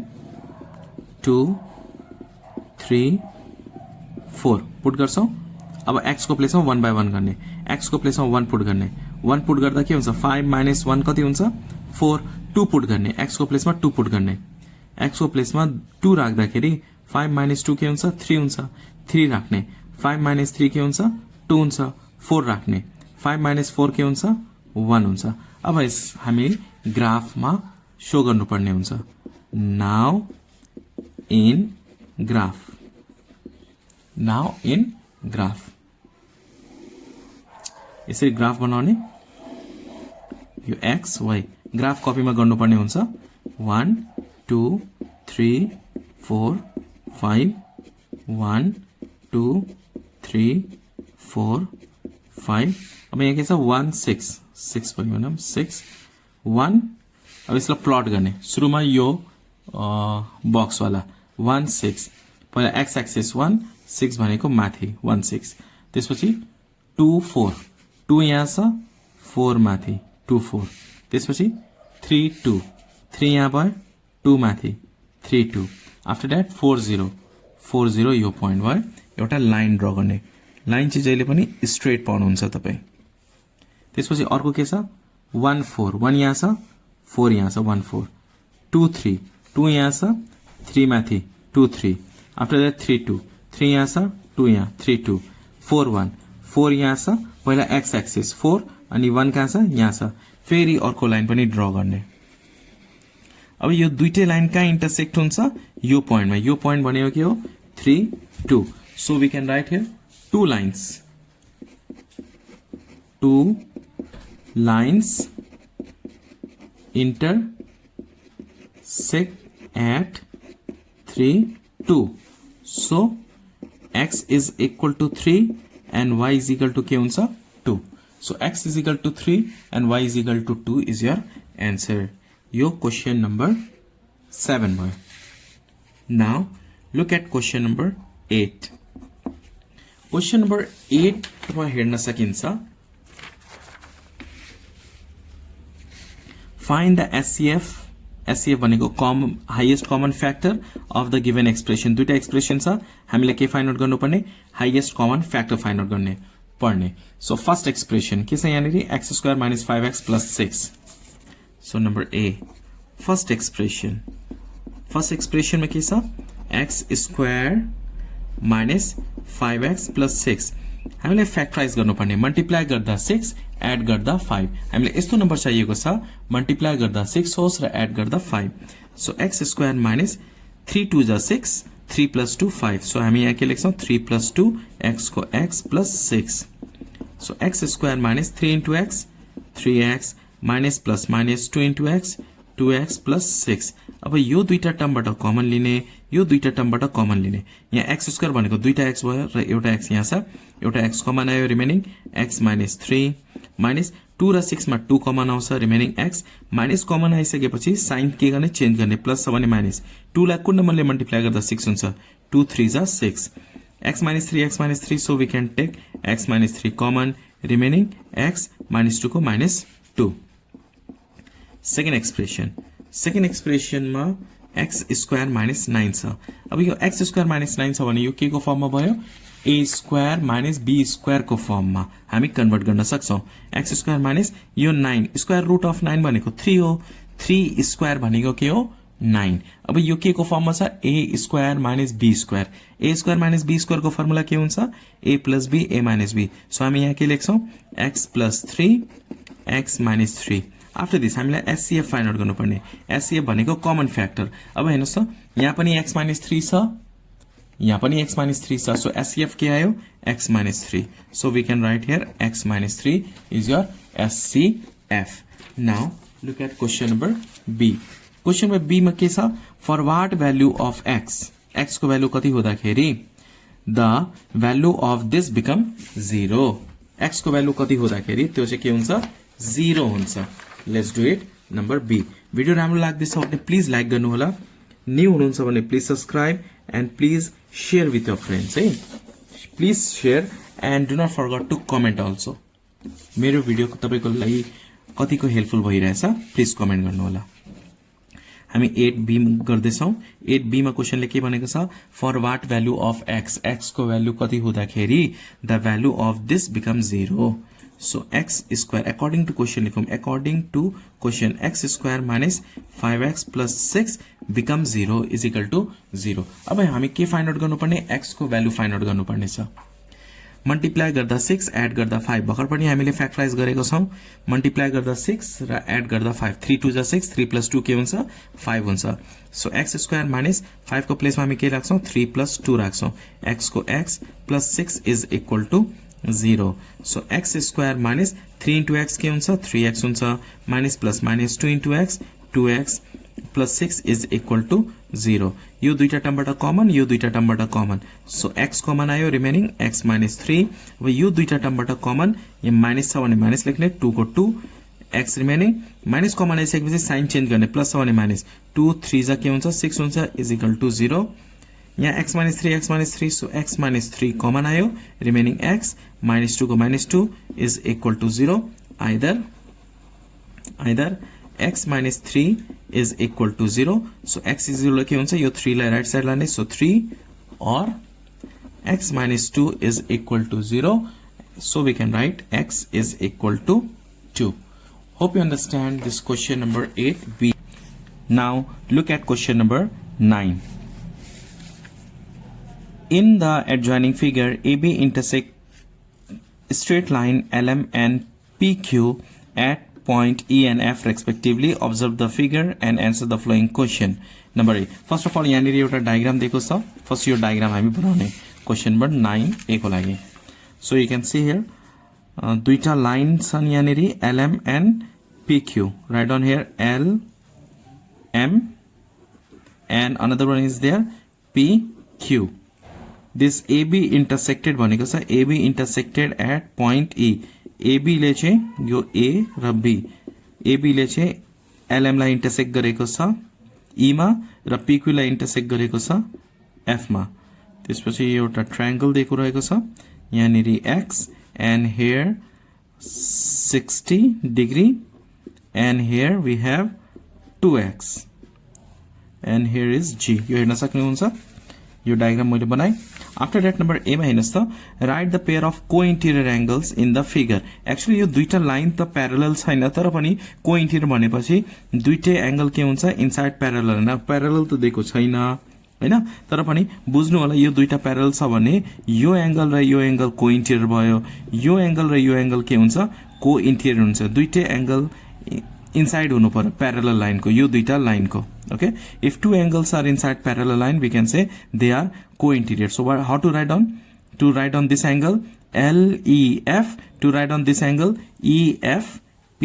2 3 4 पुट गर्छौं। अब x को प्लेसमा 1 by 1 गर्ने, x को प्लेसमा 1 पुट गर्ने, 1 पुट गर्दा के हुन्छ 5 minus 1 कति हुन्छ 4, 2 पुट गर्ने, x को प्लेसमा 2 पुट गर्ने, x को प्लेसमा 2 राख्दाखेरि 5 minus 2 के हुन्छ 3 हुन्छ, 3 राख्ने, 5 minus 3 के हुन्छ 2 हुन्छ, 4 राख्ने, 5 minus 4 के हुन्छ 1 हुन्छ। अब यस हामी ग्राफमा शो गर्नुपर्ने हुन्छ। Now in graph. Now in graph. यसरी ग्राफ बनाउने यो x y ग्राफ कपीमा गर्नुपर्ने हुन्छ 1 2 3 4 5 1 2 3 4 5 अब यहाँ के छ 1 6 6 पनि भनौं 6 1 अब यसलाई प्लट गर्ने सुरुमा यो बक्स वाला 1 6 पहिला x एक्सिस 1 6 भनेको माथि 1 6 त्यसपछि 2 4 2 यहाँ छ 4 माथि 2 4 त्यसपछि 3 2 3 यहाँ भयो 2 माथि 3 2 आफ्टर दैट 4 0 4 0 यो पोइन्ट भयो एउटा लाइन ड्रा गर्ने लाइन चाहिँ जहिले पनि स्ट्रेट पाउनुहुन्छ तपाई त्यसपछि अर्को के छ 1 4 1 यहाँ छ 4 यहाँ छ 1 4 2 3 2 यहाँ छ 3 माथि 2 3 आफ्टर दैट 3 2 3 यहाँ छ 2 यहाँ 3 2 4 1 4 यहाँ छ पहिला x एक्सिस 4 अनि 1 कहाँ छ यहाँ छ फेरि अर्को लाइन पनि ड्रा गर्ने अब यो दुईटै लाइन कहाँ इन्टरसेक्ट हुन्छ यो पोइन्ट भनेको के हो 3 2 so we can write here two lines intersect at 3 2 so x is equal to 3 and y is equal to के हुन्छ 2 so x is equal to 3 and y is equal to 2 is your answer यो question number 7 भयो now look at question number 8 question number 8 मा हेर्न सकिन्छ find the SCF भनेको highest common factor of the given expression दुईटा expression छ हामीले के फाइन्ड आउट गर्नुपर्ने highest common factor find out गर्ने पर्ने सो फर्स्ट एक्सप्रेसन के छ यहाँनेरि x² - 5x + 6 सो नम्बर ए फर्स्ट एक्सप्रेसन मा के छ x² - 5x + 6 हामीले फ्याक्टराइज गर्नुपर्ने मल्टिप्लाई गर्दा 6 एड गर्दा 5 हामीले यस्तो नम्बर चाहिएको छ मल्टिप्लाई गर्दा 6 होस् र एड गर्दा 5 सो x² - 3 2 जा 6 3 + 2 5 सो हामी यहाँ के लेख्छौं 3 + 2 x को x + 6 so x² - 3 * x 3x minus plus minus 2 into x 2x plus 6 अब यो दुईटा टर्मबाट कमन लिने यो दुईटा टर्मबाट कमन लिने यहाँ x² भनेको दुईटा x भयो र एउटा x यहाँ छ एउटा x कमन आयो रिमेनिङ x - 3 minus 2 र 6 मा 2 कमन आउँछ रिमेनिङ x माइनस कमन आइसकेपछि साइन के गर्ने चेन्ज गर्ने प्लस छ भने माइनस 2 लाई कुन नम्बरले मल्टिप्लाई गर्दा 6 हुन्छ 2 3 जा 6 x - 3 x - 3 so we can take x - 3 common remaining x - 2 को -2 सेकेन्ड एक्सप्रेसन मा x² - 9 छ अब यो x² - 9 छ भने यो के को फर्ममा भयो a² - b² को फर्ममा हामी कन्भर्ट गर्न सक्छौं x² - यो 9 स्क्वायर रुट अफ 9 भनेको 3 हो 3 स्क्वायर भनेको के हो 9 अब यो के को फर्ममा छ a² - b² a² - b² को फर्मुला के हुन्छ a + b a - b so हामी यहाँ के लेख्छौं x + 3 x - 3 आफ्टर दिस हामीलाई एचसीएफ फाइन्ड आउट गर्नुपर्ने एचसीएफ भनेको कमन फ्याक्टर अब हेर्नुस् त यहाँ पनि x - 3 छ यहाँ पनि x - 3 छ सो एचसीएफ के आयो x - 3 so we can write here x - 3 is your HCF now look at question number B question number B मा के छ for what value of x को भ्यालु कति हुँदाखेरि the value of this become 0 x को value कति हुँदाखेरि त्यो चाहिँ के हुन्छ 0 हुन्छ let's do it number B video राम्रो लाग्दैछ भने प्लिज लाइक गर्नु होला न्यू हुनुहुन्छ भने please subscribe and please share with your friends है please share and do not forget to comment also मेरो भिडियो तपाईको लागि कतिको हेल्पफुल भइरहेछ प्लिज कमेन्ट गर्नु होला हामी 8b गर्दैछौं 8b मा क्वेशनले के भनेको छ for what value of x को भ्यालु कति हुँदाखेरि the value of this become 0 so x² according to question लिखौं according to question x² - 5x + 6 become 0 is equal to 0 अब हामी के फाइन्ड आउट गर्नुपर्ने x को भ्यालु फाइन्ड आउट गर्नुपर्ने छ मल्टिप्लाई गर्दा 6 एड गर्दा 5 भर्खर पनि हामीले फ्याक्टराइज गरेको छौं मल्टिप्लाई गर्दा 6 र एड गर्दा 5 3 2 जा 6 3 + 2 के हुन्छ 5 हुन्छ सो x² माइनस 5 को प्लेसमा हामी के राख्छौं 3 + 2 राख्छौं x को x + 6 is equal to 0 so x² minus 3 * x के हुन्छ 3x हुन्छ minus plus minus 2 * x 2x plus 6 is equal to 0 यो दुईटा टर्मबाट कमन यो दुईटा टर्मबाट कमन सो x कमन आयो रिमेनिङ x minus 3 अब यो दुईटा टर्मबाट कमन यहाँ माइनस छ भने माइनस लेख्ने 2 को 2 x रिमेनिङ माइनस कमन आइसकेपछि साइन चेन्ज गर्ने प्लस छ भने माइनस 2 3 जा के हुन्छ 6 हुन्छ इज इक्वल टु 0 यहाँ x minus 3 so x minus 3 common आयो रिमेनिङ x minus 2 को minus 2 is equal to 0 either x minus 3 is equal to 0 so x is equal के हुन्छ यो 3 लाई राइट साइड लाने so 3 or x minus 2 is equal to 0 so we can write x is equal to 2 hope you understand this question number 8b now look at question number 9 in the adjoining figure AB intersect straight line LM and PQ at point E and F respectively observe the figure and answer the following question number 8 first of all यहाँ निरी एउटा diagram दिएको छ first यो diagram हामी बनाउने question number 9 को लागि so you can see here दुईटा लाइन छन् यहाँ निरी LM and PQ write down here LM and another one is there PQ this AB intersected भनेको छ AB intersected at point E AB ले चाहिँ यो A र B AB ले चाहिँ LM लाई इंटरसेक्ट गरेको छ E मा र PQ लाई इंटरसेक्ट गरेको छ F मा त्यसपछि एउटा ट्रायंगल दिएको रहेको छ यहाँ निरी X and here 60 degree and here we have 2x and here is G यो हेर्न सक्नुहुन्छ यो डायग्राम मैले बनाए after that number A मा हेर्नुस् त write the pair of co-interior angles in the figure actually यो दुईटा लाइन त प्यारलल छैन तर पनि co-interior भनेपछि दुईटै एंगल के हुन्छ इनसाइड प्यारलल हैन प्यारलल त दिएको छैन हैन तर पनि बुझ्नु होला यो दुईटा प्यारलल छ भने यो एंगल र यो एंगल co-interior भयो यो एंगल र यो एंगल के हुन्छ co-interior हुन्छ दुईटै एंगल inside हुनु पर्यो parallel line को यो दुईटा line को okay if two angles are inside parallel line we can say they are co-interior so how to write down this angle LEF to write down this angle EFP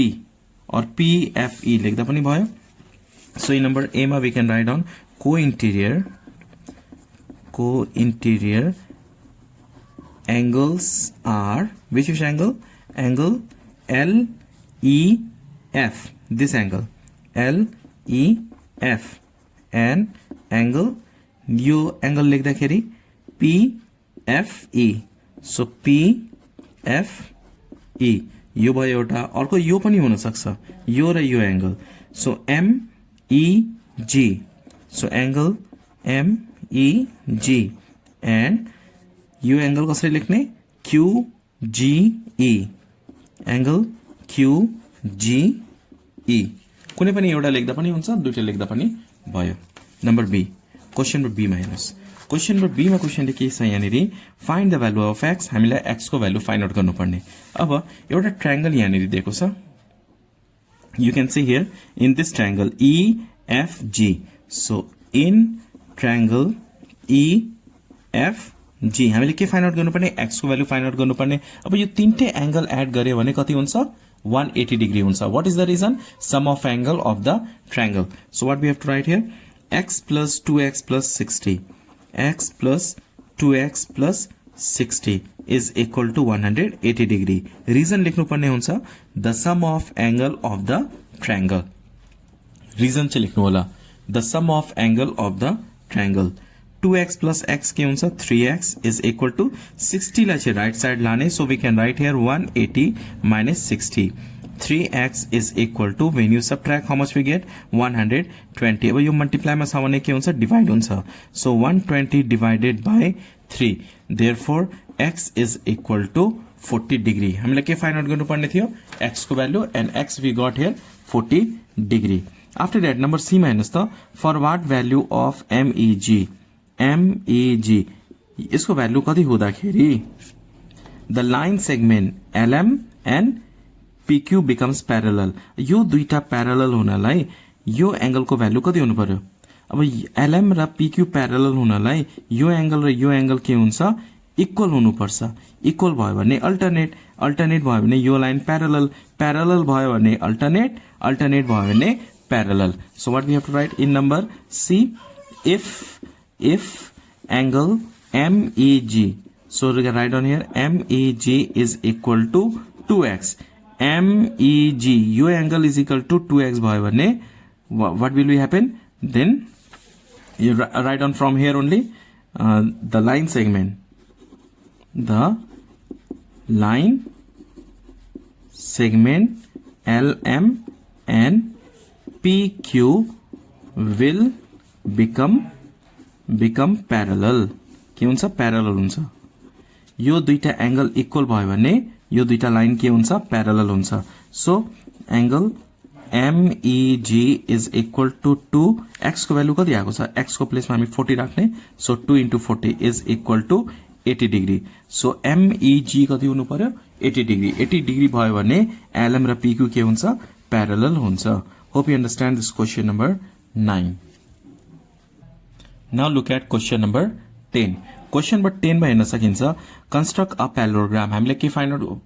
or PFE लेख्दा पनि भयो so in number A मा we can write down co-interior angles are which angle LEF this angle LEF and angle यो angle लेख्दाखेरि PFE so PFE यो भयो एउटा अर्को यो पनि हुन सक्छ यो र यो angle so MEG so angle MEG and यो एंगल कसरी लेख्ने QGE angle QGE कुनै पनि एउटा लेख्दा पनि हुन्छ दुईटा लेख्दा पनि भयो number B question number B मा हेर्नुस् क्वेशन नम्बर बी मा क्वेशनले के छ यहाँनेरि find the value of x हामीलाई x को भ्यालु फाइन्ड आउट गर्नुपर्ने अब एउटा ट्रायंगल यहाँनेरि दिएको छ you can see here in this triangle EFG so in triangle EFG हामीले के फाइन्ड आउट गर्नुपर्ने x को भ्यालु फाइन्ड आउट गर्नुपर्ने अब यो तीनटै एंगल एड गरे भने कति हुन्छ 180 degree huncha what is the reason sum of angle of the triangle so what we have to write here x plus 2x plus 60 x plus 2x plus 60 is equal to 180 degree reason लेख्नु पर्ने हुन्छ the sum of angle of the triangle reason चाहिँ लेख्नु होला the sum of angle of the triangle 2x plus x के हुन्छ 3x is equal to 60 लाई चाहिँ राइट साइड लाने so we can write here 180 minus 60 3x is equal to when you subtract how much we get 120 अब यो multiply मा छ भने के हुन्छ डिवाइड हुन्छ so 120 divided by 3 therefore x is equal to 40 degree हामीलाई के फाइन्ड आउट गर्नुपर्ने थियो x को value and x we got here 40 degree after that number c ma हेर्नुस् त for what value of MEG यसको भ्यालु कति हुँदाखेरि the line segment LM and PQ becomes parallel. यो दुईटा प्यारलल हुनलाई यो एंगलको भ्यालु कति हुनु पर्यो? अब LM र PQ प्यारलल हुनलाई यो एंगल र यो एंगल के हुन्छ? इक्वल हुनुपर्छ। इक्वल भयो भने अल्टरनेट, अल्टरनेट भयो भने यो लाइन प्यारलल, प्यारलल भयो भने अल्टरनेट, अल्टरनेट भयो भने parallel. So what we have to write in number C, if angle MEG, so we can write down here MEG is equal to 2x. MEG, your angle is equal to 2x भयो भने what will be happen? Then you write down from here only the line segment LM and PQ will become parallel। के हुन्छ? Parallel हुन्छ। यो दुईटा angle equal भयो भने यो दुईटा लाइन के हुन्छ? प्यारलल हुन्छ। So angle MEG is equal to 2x को भ्यालु कति आएको छ? x को प्लेसमा हामी 40 राख्ने। So 2 into 40 is equal to 80 degree. So MEG कति हुनु पर्यो? 80 डिग्री। 80 डिग्री भयो भने LM र PQ के हुन्छ? प्यारलल हुन्छ। Hope you understand this question number 9। Now look at question number 10। Question number 10 मा हेर्न सकिन्छ कंस्ट्रक्ट अ प्यालोग्राम। हामीले के फाइन्ड आउट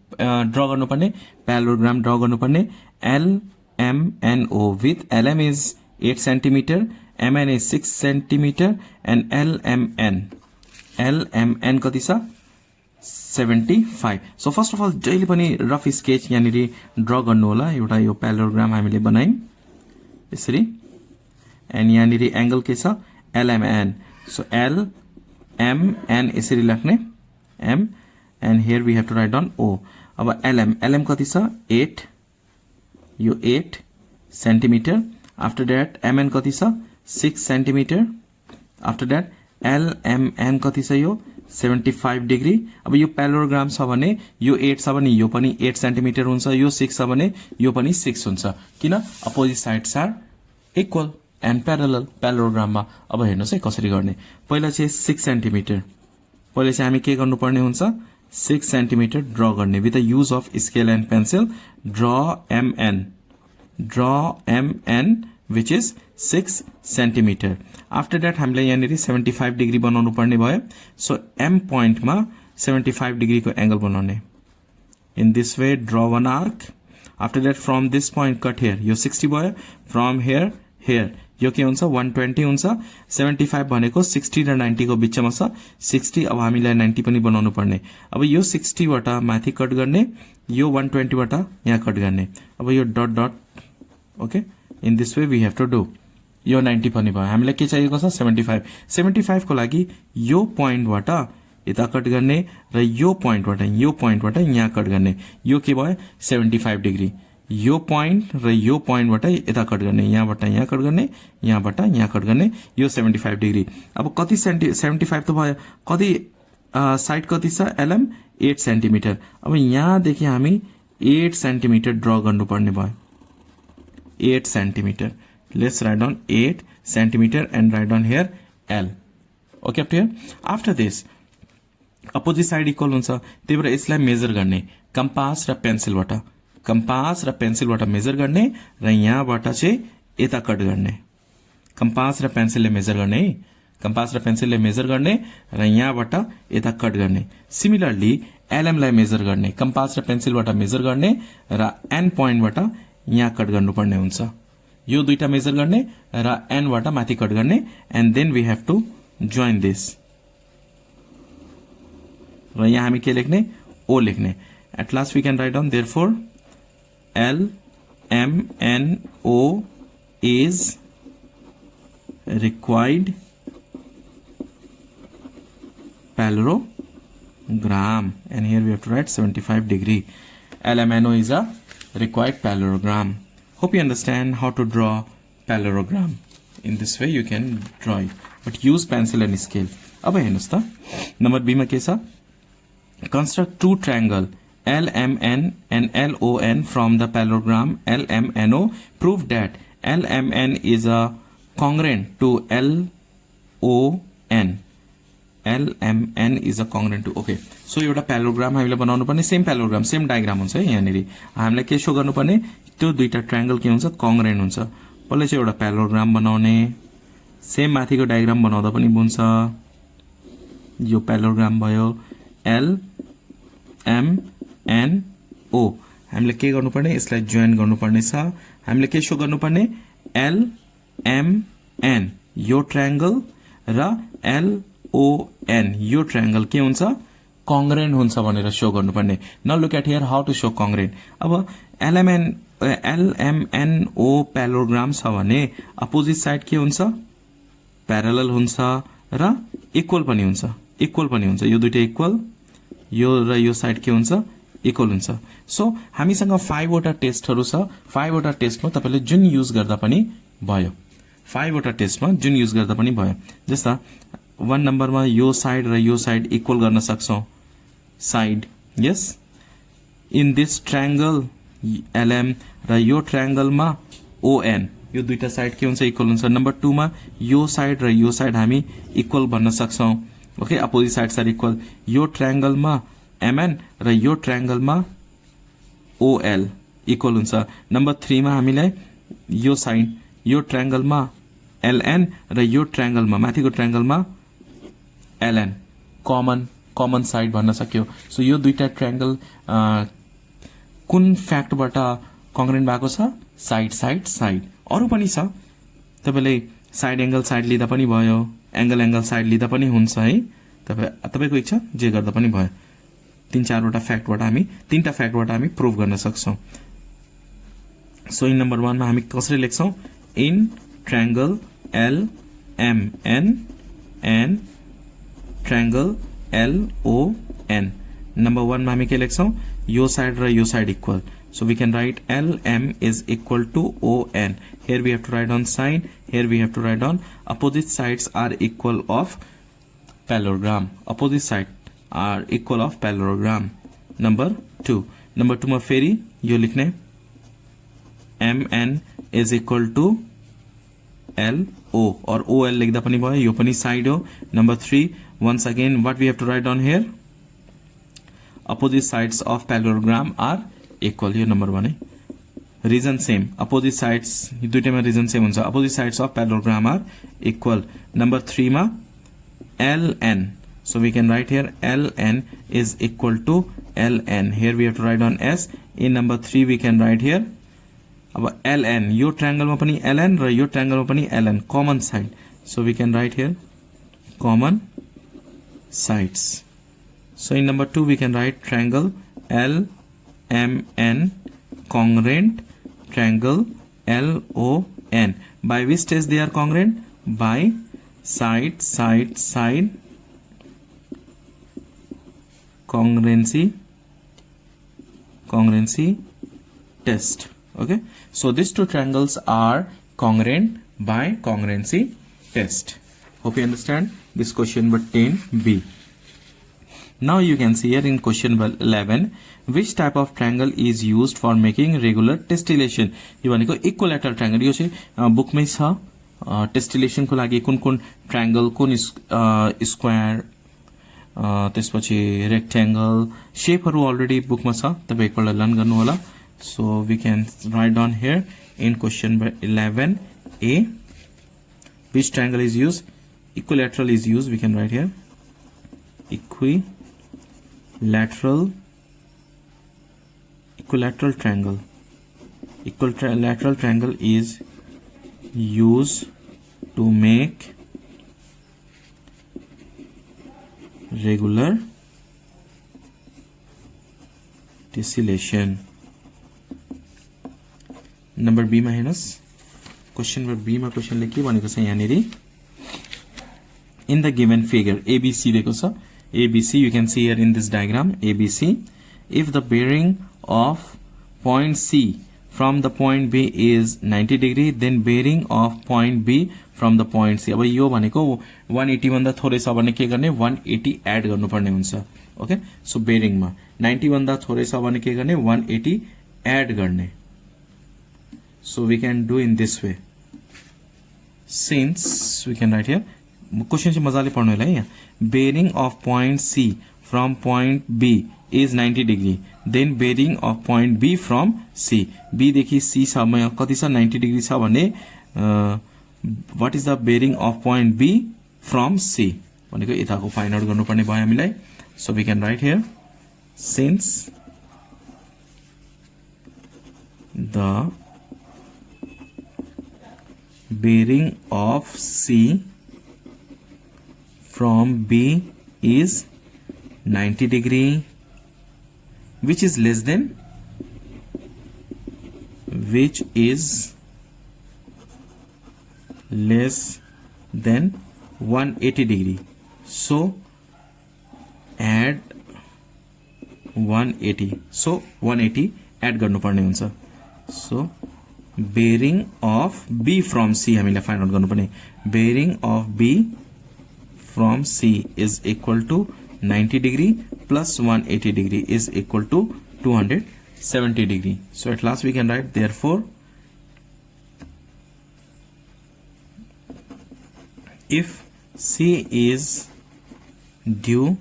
ड्रा गर्नुपर्ने? प्यालोग्राम ड्रा गर्नुपर्ने। LMNO with LM is 8 centimetre, MN is 6 centimetre and LMN कति छ? 75। सो फर्स्ट अफ अल जहिले पनि रफ स्केच यहाँनिर ड्रा गर्नु होला। एउटा यो प्यालोग्राम हामीले बनायौं यसरी एन्ड यहाँनिर एंगल के छ? LMN। सो LMN यसरी लेख्ने M and here we have to write down O। अब LM कति छ? 8, यो 8 सेन्टिमिटर। आफ्टर दैट MN कति छ? 6 सेन्टिमिटर। आफ्टर दैट LMN कति छ? यो 75 डिग्री। अब यो प्यालोग्राम छ भने यो 8 छ भने यो पनि 8 सेन्टिमिटर हुन्छ, यो 6 छ भने यो पनि 6 हुन्छ। किन? Opposite sides are equal and parallel प्यालोग्राममा। अब हेर्नुस् है कसरी गर्ने। पहिला चाहिँ 6 सेन्टिमिटर, पहिला चाहिँ हामी के गर्नुपर्ने हुन्छ? 6 सेन्टिमिटर ड्रा गर्ने with the use of scale and pencil. Draw MN which is 6 centimetre. After that हामीले यहाँनिर 75 डिग्री बनाउनु पर्ने भयो। सो M पोइन्ट मा 75 डिग्री को एंगल बनाउने। In this way draw one arc. After that from this point cut here, यो 60 भयो। फ्रम हियर हियर यो के हुन्छ? 120 हुन्छ। 75 भनेको 60 र 90 को बीचमा छ। 60 अब हामीलाई 90 पनि बनाउनु पर्ने। अब यो 60 बाट माथि कट गर्ने, यो 120 बाट यहाँ कट गर्ने। अब यो dot dot okay. In this way we have to do. यो 90 पनि भयो। हामीलाई के चाहिएको छ? 75। 75 को लागि यो पोइन्ट बाट यता कट गर्ने र यो पोइन्ट बाट यहाँ कट गर्ने। यो के भयो? 75 डिग्री। यो पोइन्ट र यो पोइन्ट बाट यता कट गर्ने, यहाँबाट यहाँ कट गर्ने, यहाँबाट यहाँ कट गर्ने। यो 75 डिग्री। अब कति 75 त भयो। कति साइड कति छ? LM 8 centimetre. अब यहाँदेखि हामी 8 सेन्टिमिटर ड्रा गर्नुपर्ने भयो। 8 centimetre. Let's write down 8 centimetre and write down here L। Okay up to here. After this opposite side equal हुन्छ, त्यही भएर यसलाई मेजर गर्ने कम्पास र पेन्सिलबाट। कम्पास र पेन्सिलबाट मेजर गर्ने र यहाँबाट चाहिँ यता कट गर्ने। कम्पास र पेन्सिलले मेजर गर्ने है। कम्पास र पेन्सिलले मेजर गर्ने र यहाँबाट यता कट गर्ने। सिमिलरली LM लाई मेजर गर्ने, कम्पास र पेन्सिलबाट मेजर गर्ने र N पोइन्टबाट यहाँ कट गर्नुपर्ने हुन्छ। यो दुईटा मेजर गर्ने र N बाट माथि कट गर्ने and then we have to join this. र यहाँ हामी के लेख्ने? O लेख्ने। At last we can write down therefore LMNO is required parallelogram, and here we have to write 75 degree. LMNO is a required parallelogram. Hope you understand how to draw parallelogram. In this way you can draw it, but use pencil and scale. अब हेर्नुस् त number B मा के छ? Construct two triangle LMN and LON from the parallelogram LMNO. Prove that LMN is a congruent to LON. LMN is a congruent to okay. So एउटा प्यालोग्राम हामीले बनाउनु पर्ने सेम प्यालोग्राम सेम डायग्राम हुन्छ है यहाँनेरि हामीले के शो गर्नुपर्ने त्यो दुईटा ट्रायंगल के हुन्छ कङ्ग्रेन्ट हुन्छ पहिला चाहिँ एउटा प्यालोग्राम बनाउने सेम माथिको डायग्राम बनाउँदा पनि हुन्छ यो प्यालोग्राम भयो LMNO हामीले के गर्नुपर्ने यसलाई जोइन गर्नुपर्ने छ हामीले के शो गर्नुपर्ने LMN यो ट्रायंगल र LON यो ट्रायंगल के हुन्छ कङ्ग्रेन्ट हुन्छ भनेर शो गर्नुपर्ने now look at here how to show congruent अब LMNO प्यालोग्राम छ भने अपोजिट साइड के हुन्छ प्यारलल हुन्छ र इक्वल पनि हुन्छ यो दुईटा इक्वल यो र यो साइड के हुन्छ इक्वल हुन्छ सो हामीसँग 5 वटा टेस्टहरु छ 5 वटा टेस्टमा तपाईले जुन युज गर्दा पनि भयो 5 वटा टेस्टमा जुन युज गर्दा पनि भयो जस्ता 1 नम्बरमा यो साइड र यो साइड इक्वल गर्न सक्छौं side yes in this triangle LM र यो ट्रायंगलमा ON यो दुईटा साइड के हुन्छ इक्वल हुन्छ नम्बर 2 मा यो साइड र यो साइड हामी इक्वल भन्न सक्छौं okay opposite sides are equal यो ट्रायंगलमा MN र यो ट्रायंगलमा OL इक्वल हुन्छ नम्बर 3 मा हामीलाई यो साइड यो ट्रायंगलमा LN र यो ट्रायंगलमा माथिको ट्रायंगलमा LN कमन साइड भन्न सक्यो सो यो दुईटा ट्रायंगल कुन फ्याक्टबाट कङ्ग्रेन्ट भएको छ साइड अरु पनि छ तपाईले साइड एंगल साइड लिदा पनि भयो एंगल साइड लिदा पनि हुन्छ है तपाईको इच्छा जे गर्दा पनि भयो 3-4 वटा फ्याक्टबाट हामी तीनटा फ्याक्टबाट हामी प्रुभ गर्न सक्छौं सो इन नम्बर 1 मा हामी कसरी लेख्छौं in triangle LMN and triangle LON number 1 मा हामी के लेख्छौं यो साइड र यो side equal so we can write LM is equal to ON here we have to write on side here we have to write on opposite sides are equal of parallelogram opposite side are equal of parallelogram number 2 मा फेरि यो लेख्ने MN is equal to LO or OL लेख्दा पनि भयो यो पनि side हो number 3 once again what we have to write on here opposite sides of parallelogram are equal यो नम्बर 1 है रीजन सेम opposite sides दुईटैमा रीजन सेम हुन्छ opposite sides of parallelogram are equal number 3 मा LN so we can write here LN is equal to LN here we have to write on S in number 3 we can write here अब LN यो ट्रायंगलमा पनि LN र यो ट्रायंगलमा पनि LN common side so we can write here common sides so in number 2 we can write triangle LMN congruent triangle LON by which test they are congruent by side congruency test okay so these two triangles are congruent by congruency test hope you understand this question number 10b now you can see here in question 11 which type of triangle is used for making regular tessellation यो भनेको equilateral triangle यो चाहिँ बुकमै छ टेस्टिलेसन को लागि कुन triangle कुन square त्यसपछि रेक्टेंगल शेपहरु अलरेडी बुकमा छ तपाई एकपल्ट लर्न गर्नु होला so we can write down here in question number 11a which triangle is used equilateral is used we can write here equilateral triangle is used to make regular tessellation number B मा हेर्नुस् question number B मा क्वेशनले के भनेको छ यहाँनेरि in the given figure ABC दिएको छ ABC you can see here in this diagram ABC if the bearing of point C from the point B is 90 degree then bearing of point B from the point C अब यो भनेको 180 भन्दा थोरै छ भने के गर्ने 180 एड गर्नुपर्ने हुन्छ ओके सो बेरिङ मा 90 भन्दा थोरै छ भने के गर्ने 180 एड गर्ने so we can do in this way since we can write here question चाहिँ मजाले पढ्नु होला है यहाँ bearing of point C from point B is 90 degree then bearing of point B from C B देखि C सम्म कति छ 90 डिग्री छ भने what is the bearing of point B from C भनेको यताको फाइन्ड आउट गर्नुपर्ने भयो हामीलाई so we can write here since the bearing of C from B is 90 degree which is less than 180 degree. So add 180. So 180 add गर्नु पर्ने हुन्छ. So bearing of B from C हामीलाई find out गर्नुपर्ने bearing of B from C is equal to 90 degree plus 180 degree is equal to 270 degree. So at last we can write therefore if C is due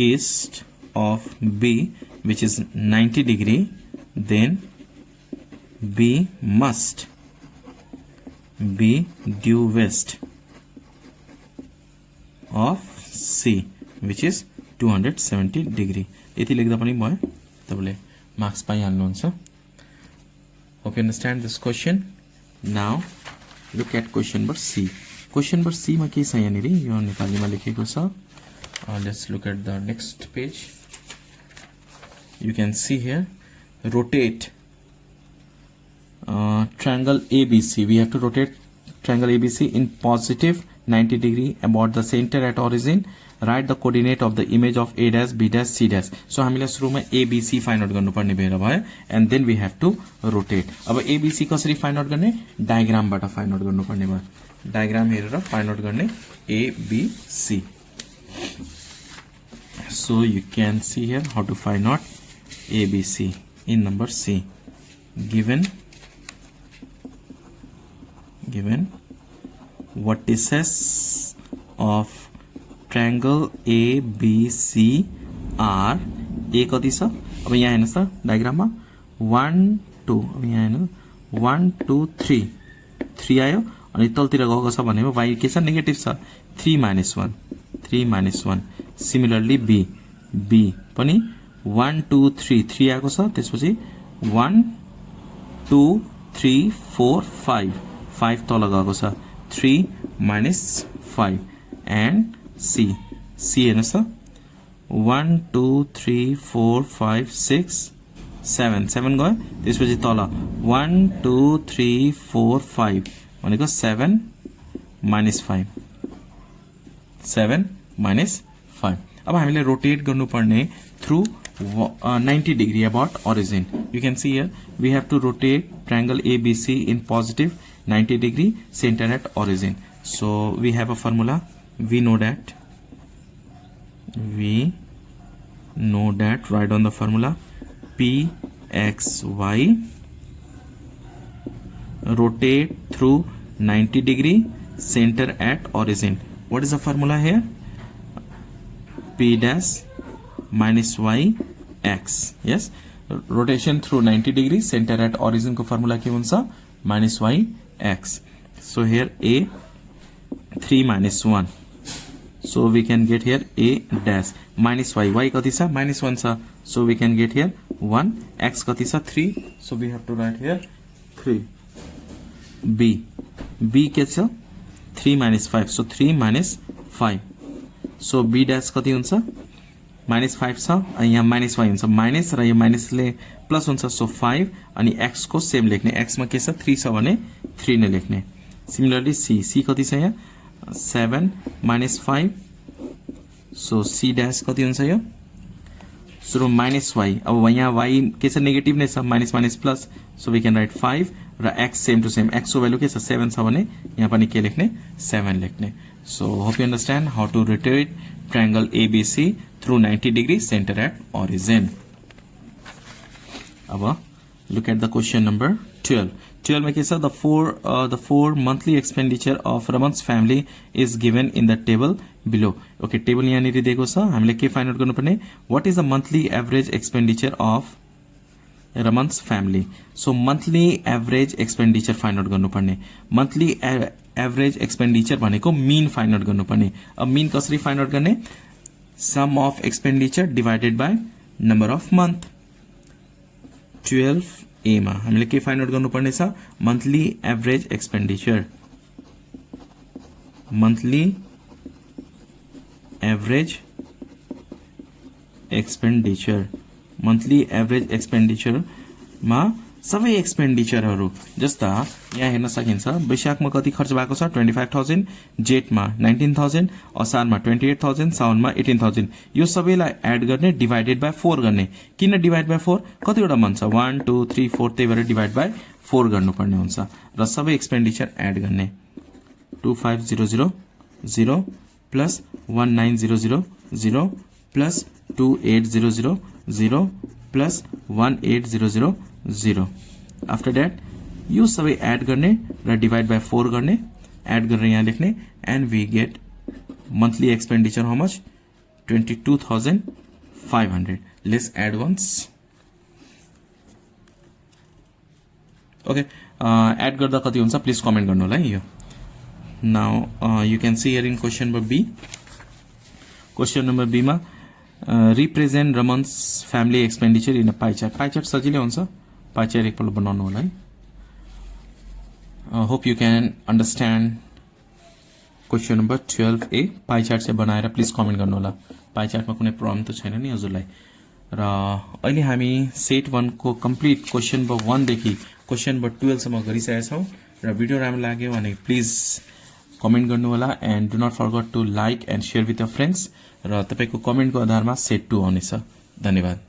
east of B which is 90 degree then B must be due west of C which is 270 degree. यति लेख्दा पनि भयो तपाईले marks पाइहाल्नुहुन्छ. Hope you understand this question. Now look at question number C. Question number C मा के छ यहाँनिर यो नेपालीमा लेखेको छ. Let's look at the next page. You can see here rotate triangle ABC. We have to rotate triangle ABC in positive 90 degree about the center at origin. Write the coordinate of the image of A dash, B dash, C dash. So हामीलाई सुरुमा ABC find out गर्नुपर्ने भएर भयो and then we have to rotate. अब ABC कसरी find out गर्ने डायग्रामबाट find out गर्नुपर्ने भयो. डायग्राम हेरेर फाइन्ड आउट गर्ने ABC. So you can see here how to find out ABC in number C. Given vertices of triangle ABC are A कति छ अब यहाँ हेर्नुस् त डायग्राममा 1 2 अब यहाँ हेर्नु 1 2 3 3 आयो अनि तलतिर गएको छ भनेको y के छ नेगेटिभ छ 3 - 1 सिमिलरली B पनि 1 2 3 3 आएको छ त्यसपछि 1 2 3 4 5 तल गएको छ 3 - 5 and C हेर्नुस् त 1 2 3 4 5 6 7 गयो त्यसपछि तल 1 2 3 4 5 भनेको 7 - 5 अब हामीले रोटेट गर्नुपर्ने through 90 degree about origin. You can see here we have to rotate triangle ABC in positive 90 degree center at origin. So we have a formula. We know that write on the formula PXY rotate through 90 degree center at origin. What is the formula here? P dash minus y x. Yes, rotation through 90 degree center at origin को formula के हुन्छ minus y x. So here a 3 - 1. So we can get here a dash minus y कति छ -1 छ. So we can get here 1 x कति छ 3. So we have to write here 3. B के छ 3 - 5. So 3 - 5. So b dash कति हुन्छ -5 छ अनि यहाँ -y हुन्छ माइनस र यो माइनसले प्लस हुन्छ. सो 5 अनि x को सेम लेख्ने. x मा के छ 3 छ भने 3 नै लेख्ने. सिमिलरली c कति छ यहाँ 7 - 5. सो c dash कति हुन्छ यो सुरु -y. अब यहाँ y के छ नेगेटिभ नै छ minus plus. So we can write 5 र x same to same. x को भ्यालु के छ 7 छ भने यहाँ पनि के लेख्ने 7 लेख्ने. So hope you understand how to rotate triangle ABC through 90 degree center at origin. Now look at the question number 12. 12 में के छ the four monthly expenditure of Raman's family is given in the table below. Okay, table यहाँनिर दिएको छ, हामीले के find out गर्नुपर्ने, what is the monthly average expenditure of Raman's family. So monthly average expenditure find out गर्नुपर्ने, monthly average expenditure भनेको mean find out गर्नुपर्ने. अब mean कसरी फाइन्ड आउट गर्ने, sum of expenditure divided by number of month. 12A मा हामीले के find out गर्नुपर्ने छ, monthly average expenditure. monthly average expenditure. monthly average expenditure मा सबै एक्सपेन्डिचरहरू जस्ता यहाँ हेर्न सकिन्छ. वैशाखमा कति खर्च भएको छ 25,000, जेठमा 19,000, असारमा 28,000, साउनमा 18,000. यो सबैलाई एड गर्ने, डिभाइडेड बाइ 4 गर्ने. किन डिभाइड बाइ 4, कतिवटा मन छ 1 2 3 4, त्यही भएर डिभाइड बाइ 4 गर्नुपर्ने हुन्छ र सबै एक्सपेन्डिचर एड गर्ने. 2500 0 plus 1900 0 plus 2800 0 plus 1800 0. After that यो सबै एड गर्ने र डिवाइड बाइ 4 गर्ने, एड गरेर यहाँ लेख्ने, and we get monthly expenditure how much 22,500. Let's add once. Okay, add गर्दा कति हुन्छ प्लिज कमेन्ट गर्नु होला है. यो now you can see here in question number B. Question number B मा represent Raman's family expenditure in a pie chart. Pie chart सजिलै हुन्छ, पाइ चार्ट एकपल्ट बनाउनु होला है. Hope you can understand question number 12A. Pie chart चाहिँ बनाएर please comment गर्नु होला. पाइ चार्टमा कुनै प्रब्लम त छैन नि हजुरलाई. र अहिले हामी सेट 1 को कम्प्लिट क्वेसन नम्बर 1 देखि क्वेसन नम्बर 12 सम्म गरिसकेका छौं. र भिडियो राम्रो लाग्यो भने प्लिज कमेन्ट गर्नु होला, and do not forget to like and share with your friends. र तपाईको कमेन्टको आधारमा सेट 2 आउनेछ. धन्यवाद.